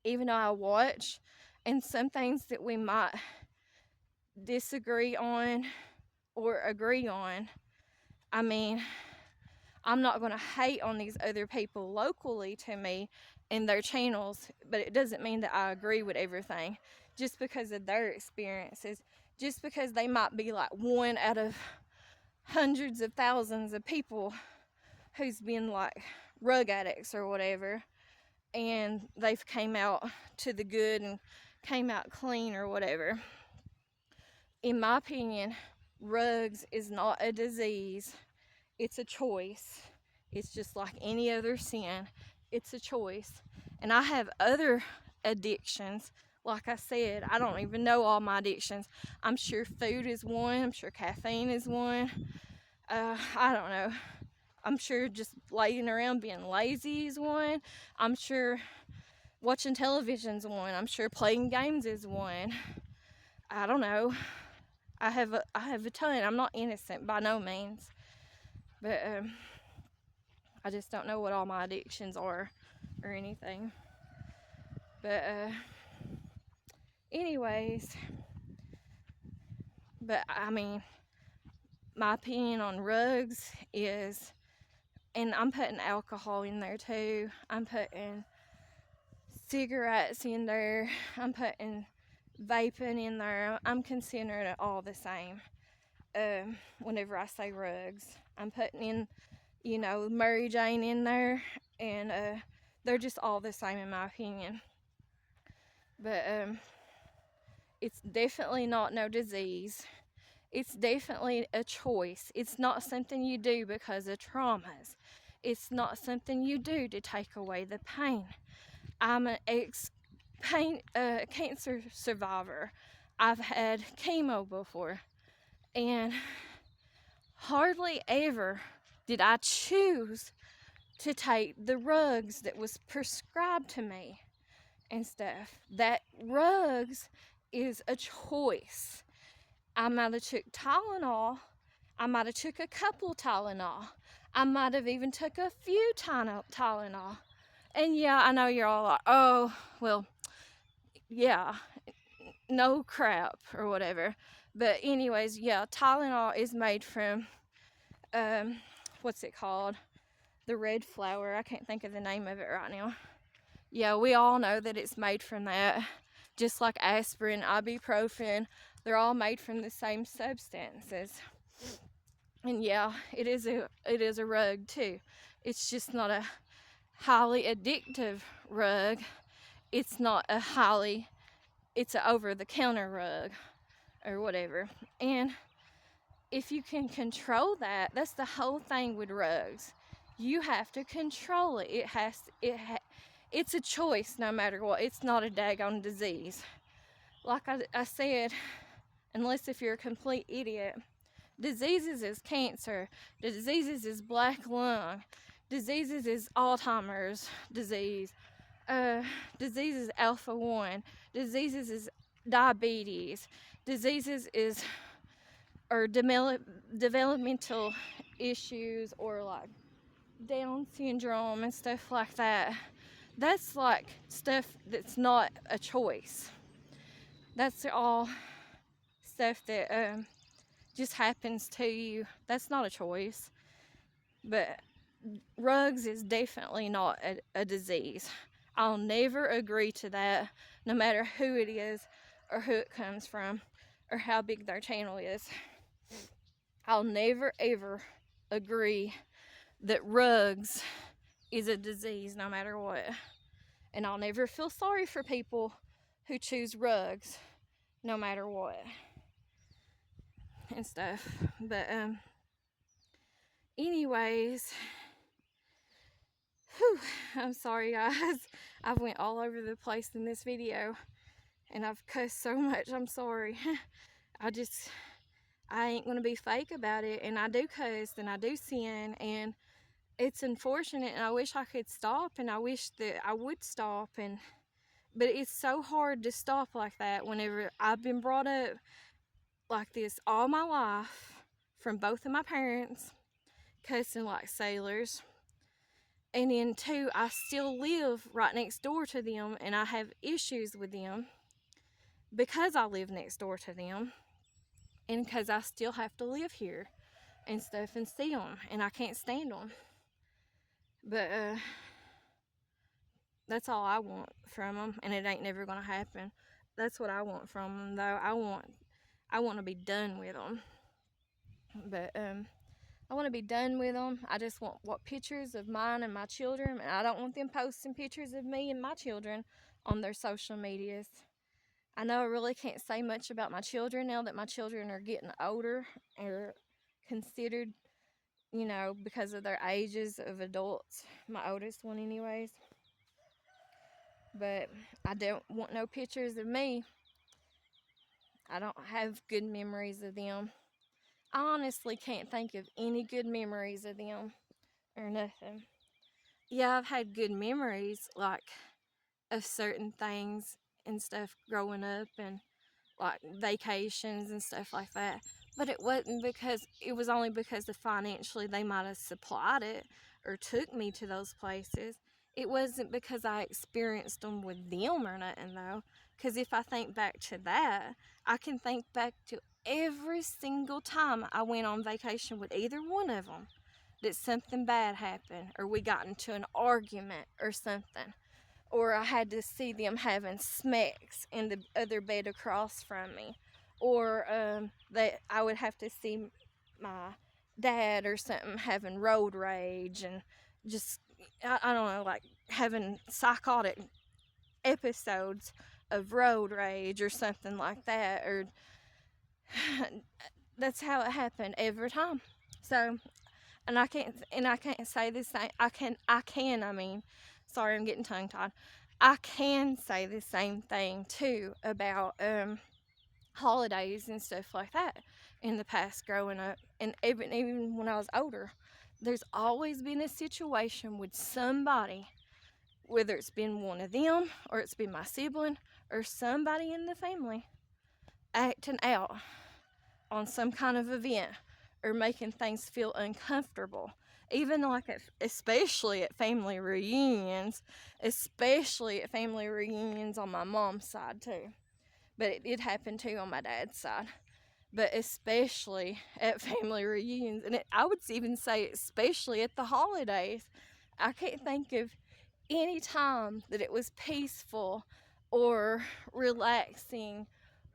Speaker 1: even though I watch, and some things that we might disagree on or agree on, I mean, I'm not going to hate on these other people locally to me and their channels, but it doesn't mean that I agree with everything just because of their experiences, just because they might be like one out of hundreds of thousands of people who's been like rug addicts or whatever, and they've came out to the good and came out clean or whatever. In my opinion, rugs is not a disease. It's a choice. It's just like any other sin. It's a choice. And I have other addictions. Like I said, I don't even know all my addictions. I'm sure food is one. I'm sure caffeine is one. I don't know. I'm sure just laying around being lazy is one. I'm sure watching television's one. I'm sure playing games is one. I don't know. I have a ton. I'm not innocent by no means. But I just don't know what all my addictions are or anything. But anyways, but I mean, my opinion on rugs is, and I'm putting alcohol in there too. I'm putting cigarettes in there. I'm putting vaping in there. I'm considering it all the same. Whenever I say rugs, I'm putting in, Mary Jane in there, and they're just all the same in my opinion. But it's definitely not no disease. It's definitely a choice. It's not something you do because of traumas. It's not something you do to take away the pain. I'm an cancer survivor. I've had chemo before, and hardly ever did I choose to take the rugs that was prescribed to me and stuff. That rugs is a choice. I might have took Tylenol. I might have took a couple Tylenol. I might have even took a few Tylenol. And yeah, I know you're all like, oh, well, yeah, no crap or whatever. But anyways, yeah, Tylenol is made from, what's it called? The red flower. I can't think of the name of it right now. Yeah, we all know that it's made from that. Just like aspirin, ibuprofen, they're all made from the same substances. And yeah, it is a rug too. It's just not a highly addictive rug. It's not it's an over-the-counter rug or whatever. And if you can control that, that's the whole thing with rugs. You have to control it. It's a choice no matter what. It's not a daggone disease. Like I said, unless if you're a complete idiot, diseases is cancer, diseases is black lung, diseases is Alzheimer's disease, diseases is alpha-1, diseases is diabetes, diseases is or developmental issues or like Down syndrome and stuff like that, that's like stuff that's not a choice. That's all stuff that just happens to you. That's not a choice. But rugs is definitely not a disease. I'll never agree to that, no matter who it is or who it comes from or how big their channel is. I'll never ever agree that rugs is a disease, no matter what. And I'll never feel sorry for people who choose rugs, no matter what, and stuff. But anyways, whew, I'm sorry guys. I've went all over the place in this video, and I've cussed so much. I'm sorry. I ain't gonna be fake about it, and I do cuss and I do sin, and it's unfortunate, and I wish I could stop, and I wish that I would stop, but it's so hard to stop like that whenever I've been brought up like this all my life from both of my parents, cussing like sailors. And then two, I still live right next door to them, and I have issues with them because I live next door to them, and because I still have to live here and stuff and see them, and I can't stand them. But that's all I want from them, and it ain't never gonna happen. That's what I want from them, though. I want to be done with them. But I want to be done with them. I just want pictures of mine and my children, and I don't want them posting pictures of me and my children on their social medias. I know I really can't say much about my children now that my children are getting older or considered, you know, because of their ages of adults. My oldest one anyways. But I don't want no pictures of me. I don't have good memories of them. I honestly can't think of any good memories of them or nothing. Yeah, I've had good memories, like, of certain things and stuff growing up, and like vacations and stuff like that. But it was only because of financially they might have supplied it or took me to those places. It wasn't because I experienced them with them or nothing, though. Because if I think back to that, I can think back to every single time I went on vacation with either one of them that something bad happened, or we got into an argument or something, or I had to see them having smacks in the other bed across from me, or that I would have to see my dad or something having road rage and just, I don't know, like having psychotic episodes of road rage or something like that, or that's how it happened every time. So, and I can't say the same. I mean, sorry, I'm getting tongue tied. I can say the same thing too about holidays and stuff like that in the past growing up, and even when I was older. There's always been a situation with somebody, whether it's been one of them or it's been my sibling or somebody in the family, acting out on some kind of event or making things feel uncomfortable. Even like especially at family reunions on my mom's side too. But it did happen too on my dad's side. But especially at family reunions, and I would even say especially at the holidays. I can't think of any time that it was peaceful or relaxing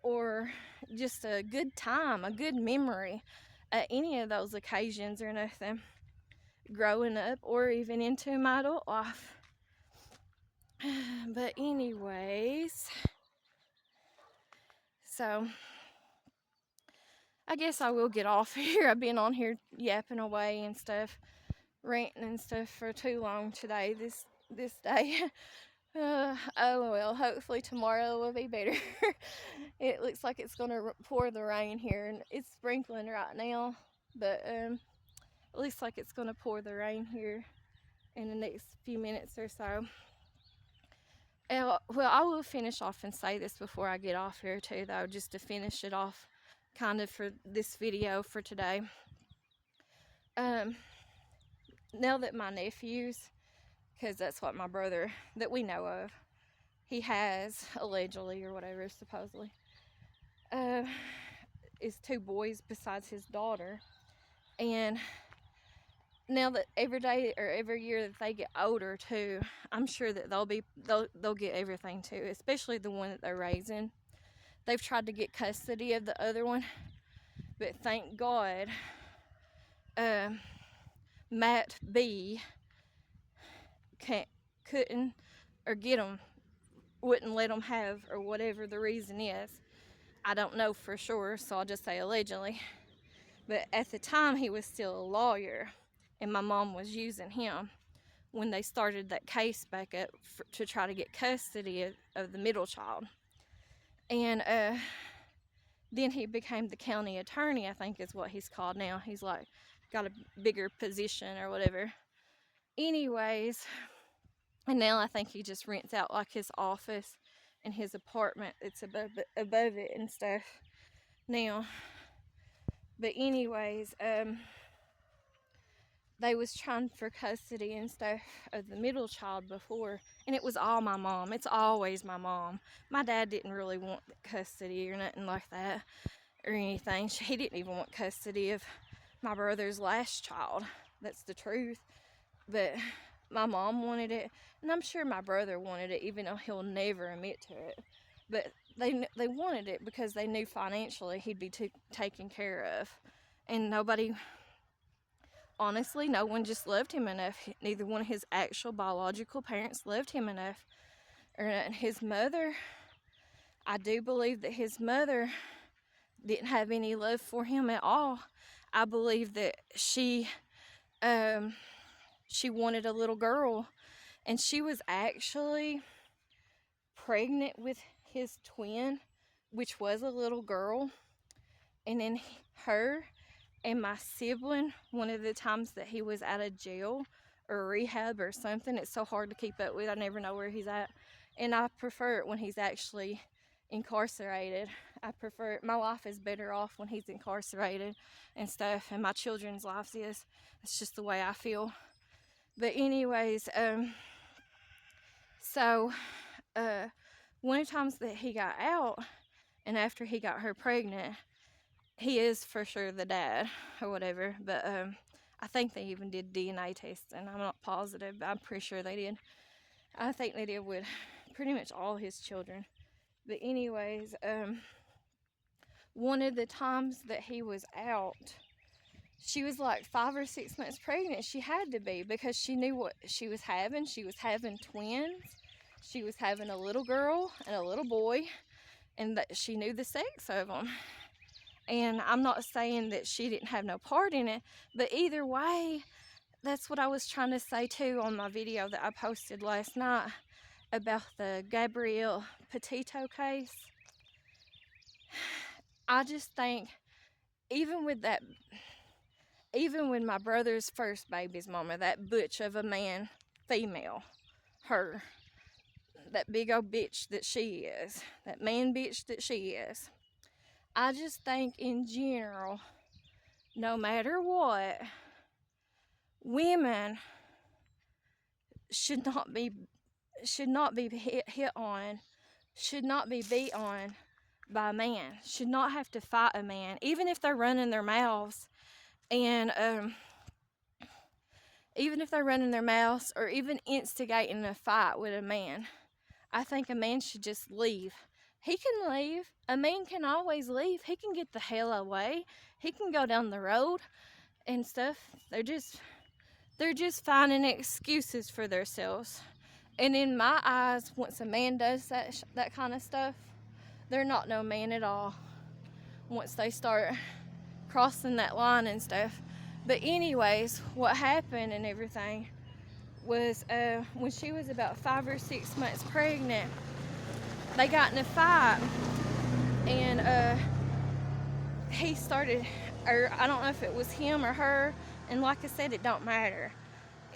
Speaker 1: or just a good time, a good memory at any of those occasions or nothing, growing up or even into my adult life. But anyways, so I guess I will get off here. I've been on here yapping away and stuff, ranting and stuff for too long today, this day. Oh well, hopefully tomorrow will be better. It looks like it's gonna pour the rain here, and it's sprinkling right now, but it looks like it's gonna pour the rain here in the next few minutes or so. Well, I will finish off and say this before I get off here too, though, just to finish it off kind of for this video for today. now that my nephews, because that's what my brother that we know of, he has allegedly or whatever, supposedly, is 2 boys besides his daughter. And now that every day or every year that they get older too, I'm sure that they'll get everything too, especially the one that they're raising. They've tried to get custody of the other one, but thank God Matt B couldn't or get them, wouldn't let them have, or whatever the reason is. I don't know for sure, so I'll just say allegedly. But at the time, he was still a lawyer, and my mom was using him when they started that case back up to try to get custody of the middle child. And then he became the county attorney, I think is what he's called now. He's like got a bigger position or whatever. Anyways, and now I think he just rents out like his office and his apartment. It's above it and stuff now. But anyways, they was trying for custody and stuff of the middle child before, and it was all my mom. It's always my mom. My dad didn't really want custody or nothing like that or anything. He didn't even want custody of my brother's last child. That's the truth. But my mom wanted it, and I'm sure my brother wanted it, even though he'll never admit to it. But they wanted it because they knew financially he'd be taken care of. And honestly, no one just loved him enough. Neither one of his actual biological parents loved him enough. And his mother, I do believe that his mother didn't have any love for him at all. I believe that she wanted a little girl, and she was actually pregnant with his twin, which was a little girl. And then her and my sibling, one of the times that he was out of jail or rehab or something, it's so hard to keep up with. I never know where he's at. And I prefer it when he's actually incarcerated. I prefer it. My life is better off when he's incarcerated and stuff, and my children's lives is. It's just the way I feel. But anyways, so one of the times that he got out, and after he got her pregnant, he is for sure the dad or whatever, but I think they even did DNA testing. I'm not positive, but I'm pretty sure they did. I think they did with pretty much all his children. But anyways, one of the times that he was out, she was like 5 or 6 months pregnant. She had to be, because she knew what she was having. She was having twins. She was having a little girl and a little boy, and that she knew the sex of them. And I'm not saying that she didn't have no part in it, but either way, that's what I was trying to say too on my video that I posted last night about the Gabrielle Petito case. I just think, even with my brother's first baby's mama, that butch of a man, female, her, that big old bitch that she is, that man bitch that she is, I just think in general, no matter what, women should not be hit on, should not be beat on by a man, should not have to fight a man, even if they're running their mouths, and even if they're running their mouths or even instigating a fight with a man. I think a man should just leave. He can leave. A man can always leave. He can get the hell away. He can go down the road and stuff. They're just finding excuses for themselves. And in my eyes, once a man does that kind of stuff, they're not no man at all. Once they start crossing that line and stuff. But anyways, what happened and everything was when she was about 5 or 6 months pregnant, they got in a fight, and he started, or I don't know if it was him or her, and like I said, it don't matter.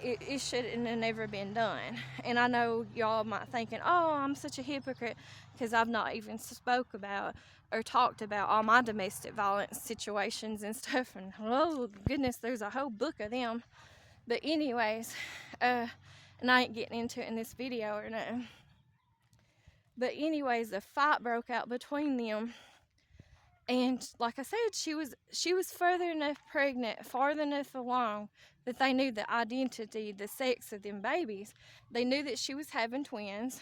Speaker 1: It shouldn't have never been done. And I know y'all might thinking, oh, I'm such a hypocrite because I've not even spoke about or talked about all my domestic violence situations and stuff, and oh goodness, there's a whole book of them. But anyways, and I ain't getting into it in this video or nothing. But anyways, the fight broke out between them. And like I said, she was further enough pregnant, farther enough along that they knew the identity, the sex of them babies. They knew that she was having twins,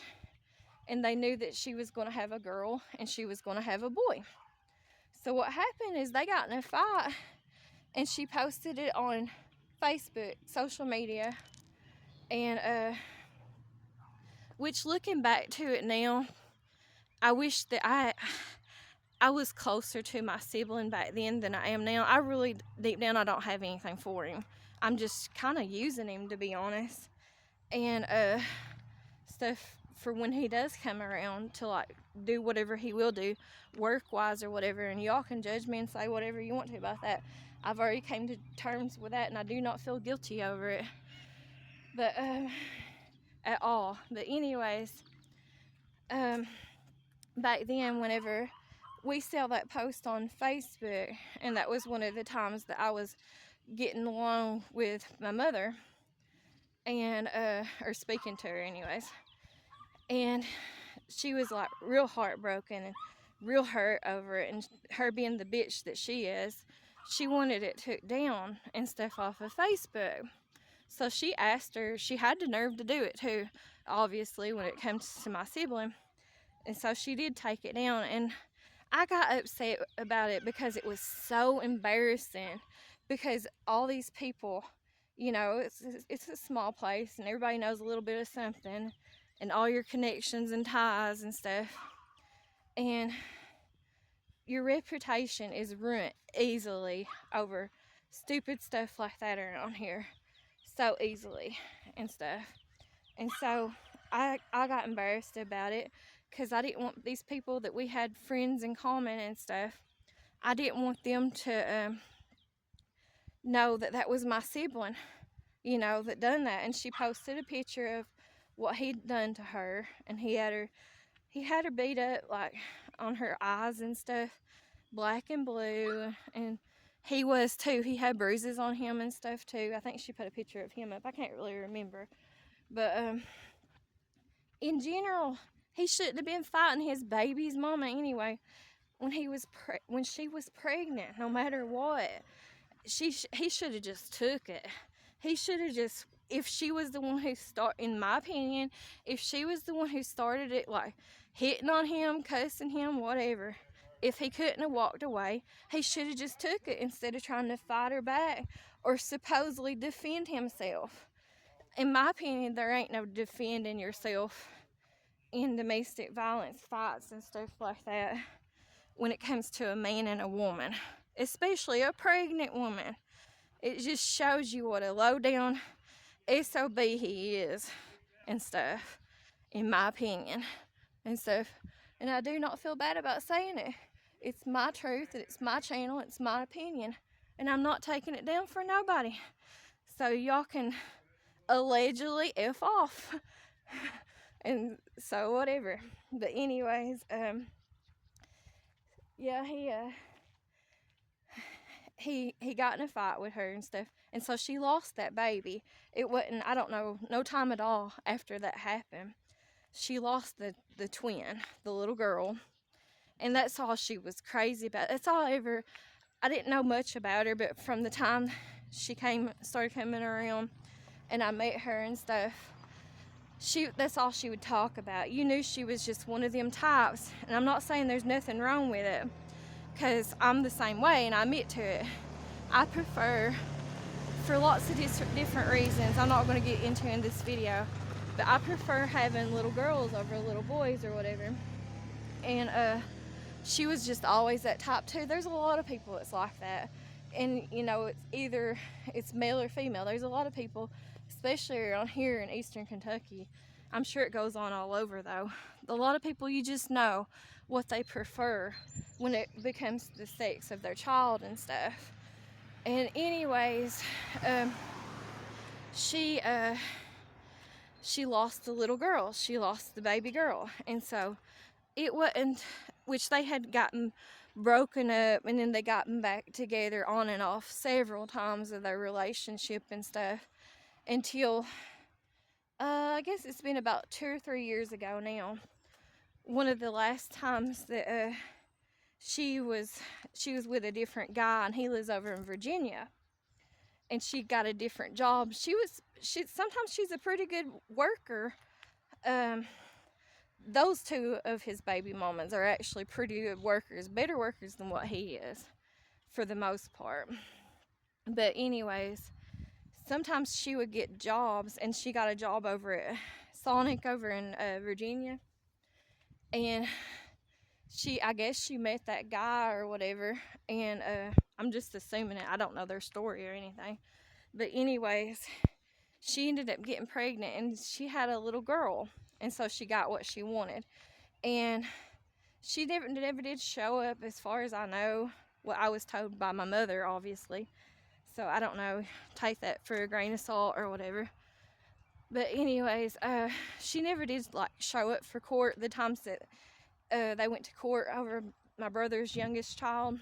Speaker 1: and they knew that she was going to have a girl and she was going to have a boy. So what happened is they got in a fight, and she posted it on Facebook, social media, and which, looking back to it now, I wish that I was closer to my sibling back then than I am now. I really, deep down, I don't have anything for him. I'm just kind of using him, to be honest. And stuff for when he does come around to, like, do whatever he will do, work-wise or whatever. And y'all can judge me and say whatever you want to about that. I've already came to terms with that, and I do not feel guilty over it. But, at all. But anyways, back then, whenever we saw that post on Facebook, and that was one of the times that I was getting along with my mother, and or speaking to her anyways, and she was like real heartbroken and real hurt over it, and her being the bitch that she is, she wanted it took down and stuff off of Facebook. So she asked her, she had the nerve to do it too, obviously, when it comes to my sibling. And so she did take it down, and I got upset about it because it was so embarrassing, because all these people, you know, it's a small place and everybody knows a little bit of something, and all your connections and ties and stuff, and your reputation is ruined easily over stupid stuff like that around here, so easily and stuff. And so I got embarrassed about it, because I didn't want these people that we had friends in common and stuff, I didn't want them to know that that was my sibling, you know, that done that. And she posted a picture of what he'd done to her, and he had her beat up, like, on her eyes and stuff, black and blue, and he was too. He had bruises on him and stuff too. I think she put a picture of him up. I can't really remember. But in general, he shouldn't have been fighting his baby's mama anyway. When she was pregnant, no matter what, he should have just took it. He should have just, if she was the one who in my opinion, if she was the one who started it, like hitting on him, cussing him, whatever, if he couldn't have walked away, he should have just took it instead of trying to fight her back or supposedly defend himself. In my opinion, there ain't no defending yourself in domestic violence fights and stuff like that when it comes to a man and a woman, especially a pregnant woman. It just shows you what a low down SOB he is and stuff, in my opinion and stuff. And I do not feel bad about saying it. It's my truth, and it's my channel, it's my opinion, and I'm not taking it down for nobody. So y'all can allegedly F off. And so whatever. But anyways, yeah, he got in a fight with her and stuff, and so she lost that baby. It wasn't, I don't know, no time at all after that happened, she lost the twin, the little girl, and that's all she was crazy about. That's all I didn't know much about her, but from the time she started coming around and I met her and stuff, that's all she would talk about. You knew she was just one of them types, and I'm not saying there's nothing wrong with it, because I'm the same way and I admit to it. I prefer, for lots of different reasons I'm not going to get into in this video, but I prefer having little girls over little boys or whatever. And she was just always that type too. There's a lot of people that's like that, and you know, it's male or female. There's a lot of people, especially around here in eastern Kentucky. I'm sure it goes on all over though. A lot of people, you just know what they prefer when it becomes the sex of their child and stuff. And anyways, she lost the little girl. She lost the baby girl. And so it wasn't, which they had gotten broken up, and then they gotten back together on and off several times of their relationship and stuff. until I guess it's been about 2 or 3 years ago now. One of the last times that she was with a different guy, and he lives over in Virginia, and she got a different job. Sometimes she's a pretty good worker. Those two of his baby mamas are actually pretty good workers, better workers than what he is, for the most part. But anyways, sometimes she would get jobs, and she got a job over at Sonic over in Virginia, and I guess she met that guy or whatever, and I'm just assuming it, I don't know their story or anything, but anyways, she ended up getting pregnant, and she had a little girl, and so she got what she wanted, and she never did show up, as far as I know. Well, I was told by my mother, obviously, so I don't know, take that for a grain of salt or whatever. But anyways, she never did like show up for court the times that they went to court over my brother's youngest child.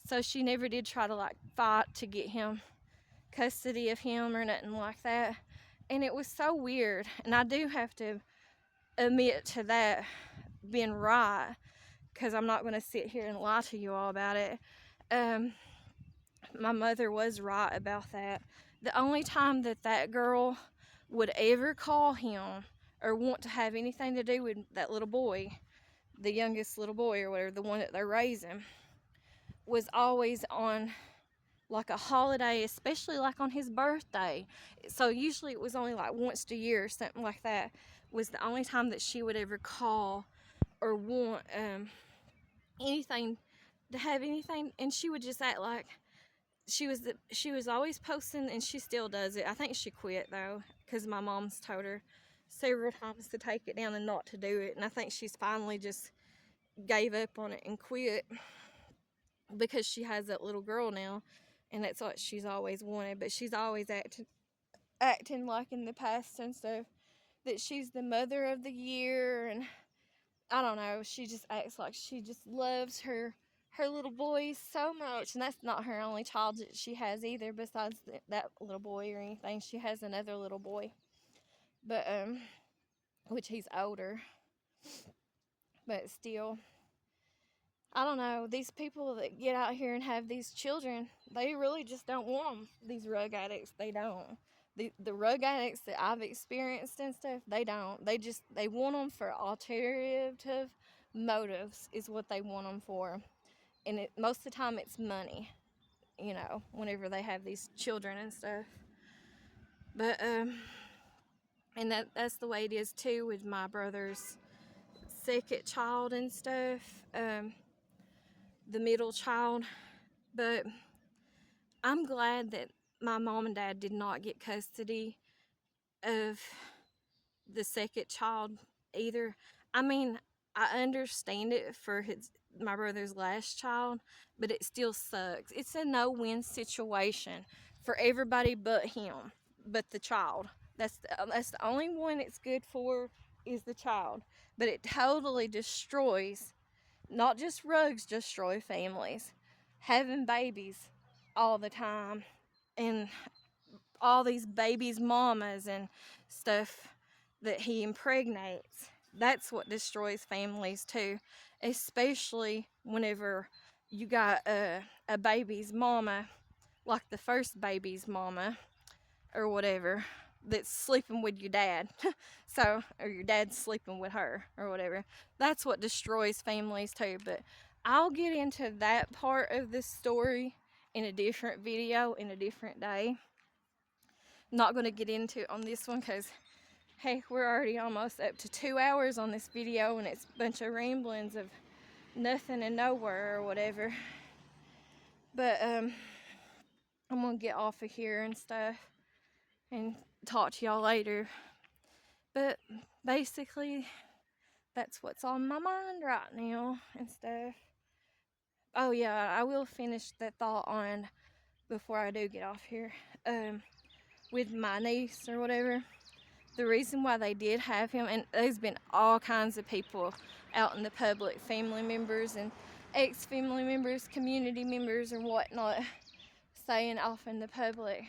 Speaker 1: So she never did try to like fight to get him custody of him or nothing like that. And it was so weird, and I do have to admit to that being right, because I'm not going to sit here and lie to you all about it. My mother was right about that. The only time that girl would ever call him or want to have anything to do with that little boy, the youngest little boy or whatever, the one that they're raising, was always on like a holiday, especially like on his birthday. So usually it was only like once a year or something like that, was the only time that she would ever call or want anything, to have anything. And she would just act like she was always posting, and she still does it. I think she quit though, because my mom's told her several times to take it down and not to do it, and I think she's finally just gave up on it and quit, because she has that little girl now, and that's what she's always wanted. But she's always acting like in the past and stuff that she's the mother of the year, and I don't know, she just acts like she just loves her little boy so much. And that's not her only child that she has either, besides that little boy or anything. She has another little boy, but which he's older, but still, I don't know, these people that get out here and have these children, they really just don't want them. These rug addicts, they don't. The rug addicts that I've experienced and stuff, they don't. They want them for alternative motives is what they want them for. And most of the time it's money, whenever they have these children and stuff. But, and that's the way it is too with my brother's second child and stuff, the middle child. But I'm glad that my mom and dad did not get custody of the second child either. I mean, I understand it for my brother's last child, but it still sucks. It's a no-win situation for everybody but him, but the child. That's the only one it's good for, is the child. But it totally destroys, not just rugs destroy families, having babies all the time, and all these babies' mamas and stuff that he impregnates. That's what destroys families too, especially whenever you got a baby's mama, like the first baby's mama or whatever, that's sleeping with your dad. Or your dad's sleeping with her or whatever. That's what destroys families too. But I'll get into that part of this story in a different video, in a different day. Not going to get into it on this one, because hey, we're already almost up to 2 hours on this video, and it's a bunch of ramblings of nothing and nowhere or whatever. But I'm gonna get off of here and stuff and talk to y'all later. But basically, that's what's on my mind right now and stuff. Oh yeah, I will finish that thought on before I do get off here. With my niece or whatever, the reason why they did have him, and there's been all kinds of people out in the public, family members and ex-family members, community members and whatnot, saying off in the public,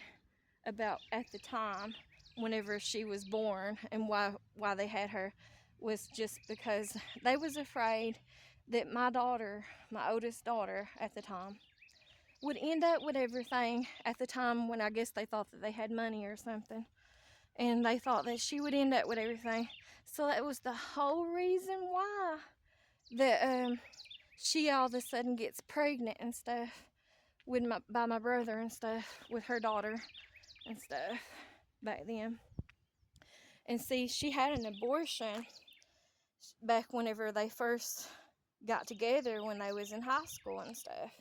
Speaker 1: about at the time whenever she was born, and why they had her was just because they was afraid that my daughter, my oldest daughter at the time, would end up with everything at the time when I guess they thought that they had money or something. And they thought that she would end up with everything. So that was the whole reason why that she all of a sudden gets pregnant and stuff by my brother and stuff with her daughter and stuff back then. And see, she had an abortion back whenever they first got together when they was in high school and stuff.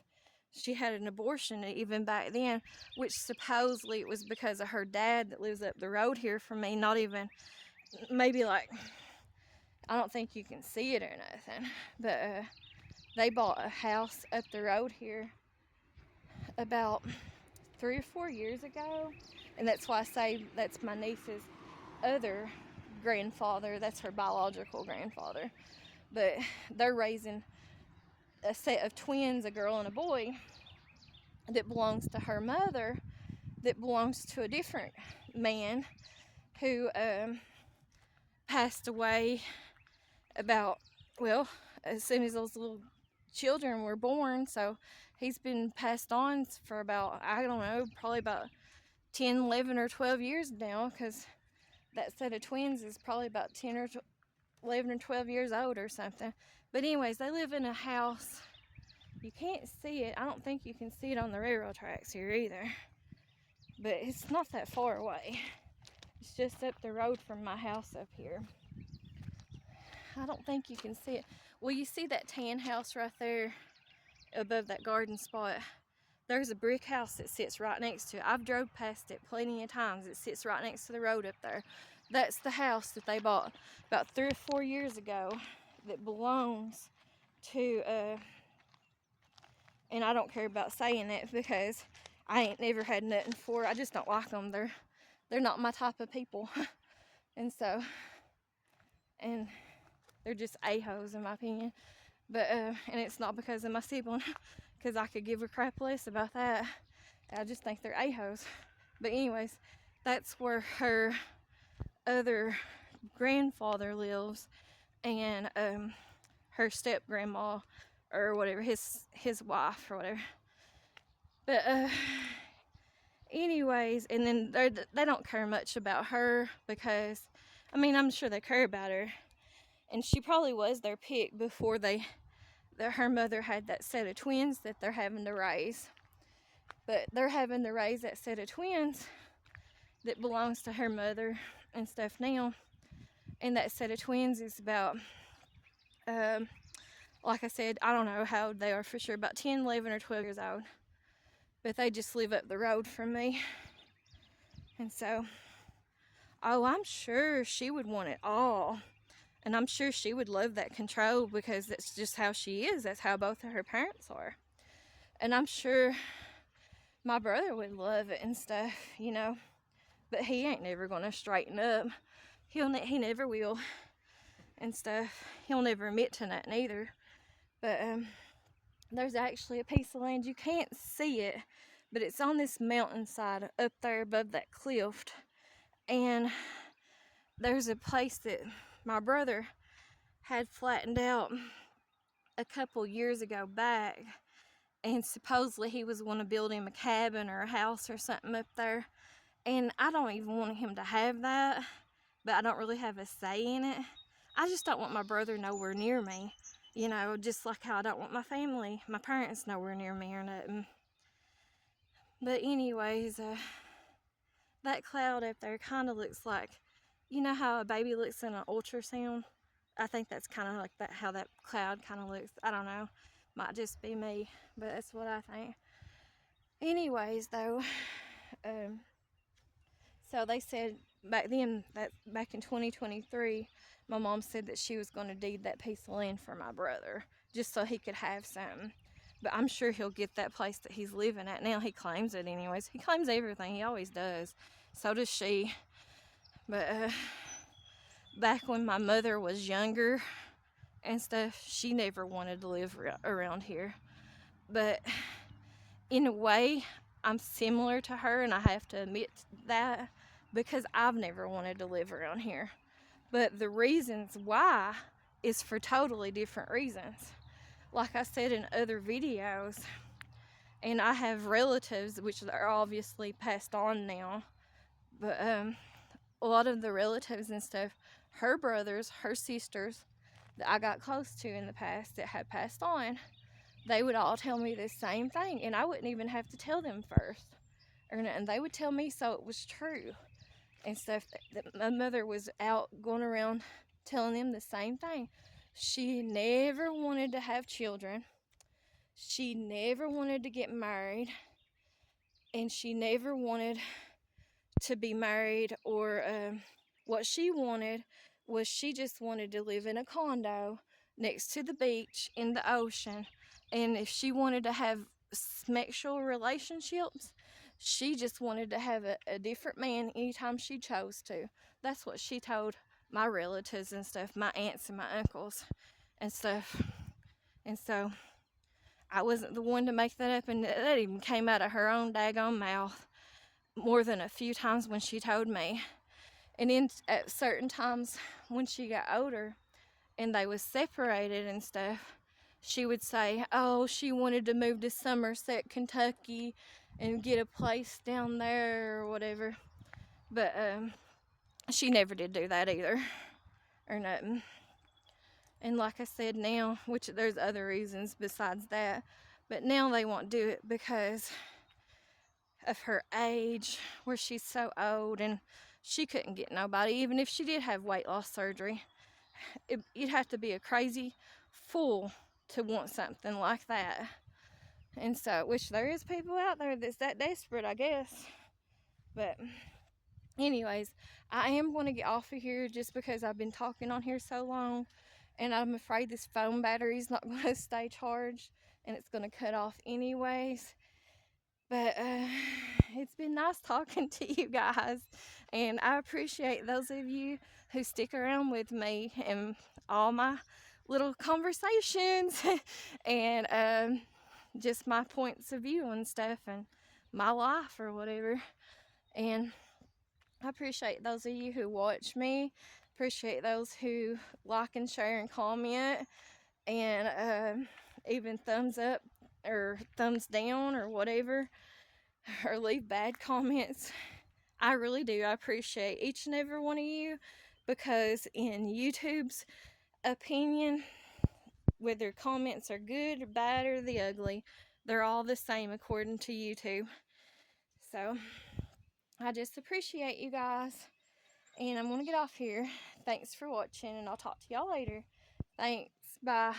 Speaker 1: She had an abortion even back then, which supposedly it was because of her dad that lives up the road here from me. Not even, maybe like, I don't think you can see it or nothing, but they bought a house up the road here about 3 or 4 years ago, and that's why I say that's my niece's other grandfather. That's her biological grandfather, but they're raising a set of twins, a girl and a boy, that belongs to her mother, that belongs to a different man who passed away about, well, as soon as those little children were born. So he's been passed on for about, I don't know, probably about 10, 11 or 12 years now, because that set of twins is probably about 10 or 11 or 12 years old or something. But anyways, they live in a house. You can't see it. I don't think you can see it on the railroad tracks here either. But it's not that far away. It's just up the road from my house up here. I don't think you can see it. Well, you see that tan house right there above that garden spot? There's a brick house that sits right next to it. I've drove past it plenty of times. It sits right next to the road up there. That's the house that they bought about 3 or 4 years ago that belongs to, and I don't care about saying it because I ain't never had nothing for. I just don't like them. They're not my type of people. And so, and they're just a-hoes in my opinion. But, and it's not because of my sibling, because I could give a crap less about that. I just think they're a-hoes. But anyways, that's where her other grandfather lives, and her step grandma or whatever, his wife or whatever. But anyways, and then they don't care much about her because, I mean, I'm sure they care about her, and she probably was their pick before her mother had that set of twins that they're having to raise. But they're having to raise that set of twins that belongs to her mother and stuff now. And that set of twins is about, like I said, I don't know how old they are for sure, about 10, 11, or 12 years old. But they just live up the road from me. And so, oh, I'm sure she would want it all. And I'm sure she would love that control because that's just how she is. That's how both of her parents are. And I'm sure my brother would love it and stuff, you know. But he ain't never going to straighten up. He never will and stuff. He'll never admit to that neither. But there's actually a piece of land. You can't see it, but it's on this mountainside up there above that cliff. And there's a place that my brother had flattened out a couple years ago back, and supposedly he was going to build him a cabin or a house or something up there. And I don't even want him to have that, but I don't really have a say in it. I just don't want my brother nowhere near me, you know, just like how I don't want my family, my parents nowhere near me or nothing. But anyways, that cloud up there kind of looks like, you know how a baby looks in an ultrasound? I think that's kind of like that, how that cloud kind of looks. I don't know. Might just be me, but that's what I think. Anyways, though, so they said back then, that back in 2023, my mom said that she was going to deed that piece of land for my brother, just so he could have something. But I'm sure he'll get that place that he's living at now. He claims it anyways. He claims everything. He always does. So does she. But back when my mother was younger and stuff, she never wanted to live around here. But in a way, I'm similar to her, and I have to admit that, because I've never wanted to live around here. But the reasons why is for totally different reasons. Like I said in other videos, and I have relatives, which are obviously passed on now, but a lot of the relatives and stuff, her brothers, her sisters that I got close to in the past that had passed on, they would all tell me the same thing, and I wouldn't even have to tell them first or nothing. They would tell me so it was true and stuff. That my mother was out going around telling them the same thing. She never wanted to have children. She never wanted to get married, and she never wanted to be married, or what she wanted was she just wanted to live in a condo next to the beach in the ocean. And if she wanted to have sexual relationships, she just wanted to have a different man anytime she chose to. That's what she told my relatives and stuff, my aunts and my uncles and stuff. And so I wasn't the one to make that up, and that even came out of her own daggone mouth more than a few times when she told me. And then at certain times when she got older and they was separated and stuff, she would say, oh, she wanted to move to Somerset, Kentucky and get a place down there or whatever. But she never did do that either, or nothing. And like I said, now, which there's other reasons besides that, but now they won't do it because of her age, where she's so old and she couldn't get nobody. Even if she did have weight loss surgery, you'd have to be a crazy fool to want something like that. And so, which there is people out there that's that desperate, I guess. But anyways, I am going to get off of here just because I've been talking on here so long, and I'm afraid this phone battery's not going to stay charged, and it's going to cut off anyways. But it's been nice talking to you guys, and I appreciate those of you who stick around with me and all my little conversations and just my points of view and stuff and my life or whatever. And I appreciate those of you who watch me, appreciate those who like and share and comment, and even thumbs up or thumbs down or whatever, or leave bad comments. I really do. I appreciate each and every one of you, because in YouTube's opinion, whether comments are good or bad or the ugly, they're all the same according to YouTube. So I just appreciate you guys, and I'm going to get off here. Thanks for watching, and I'll talk to y'all later. Thanks. Bye.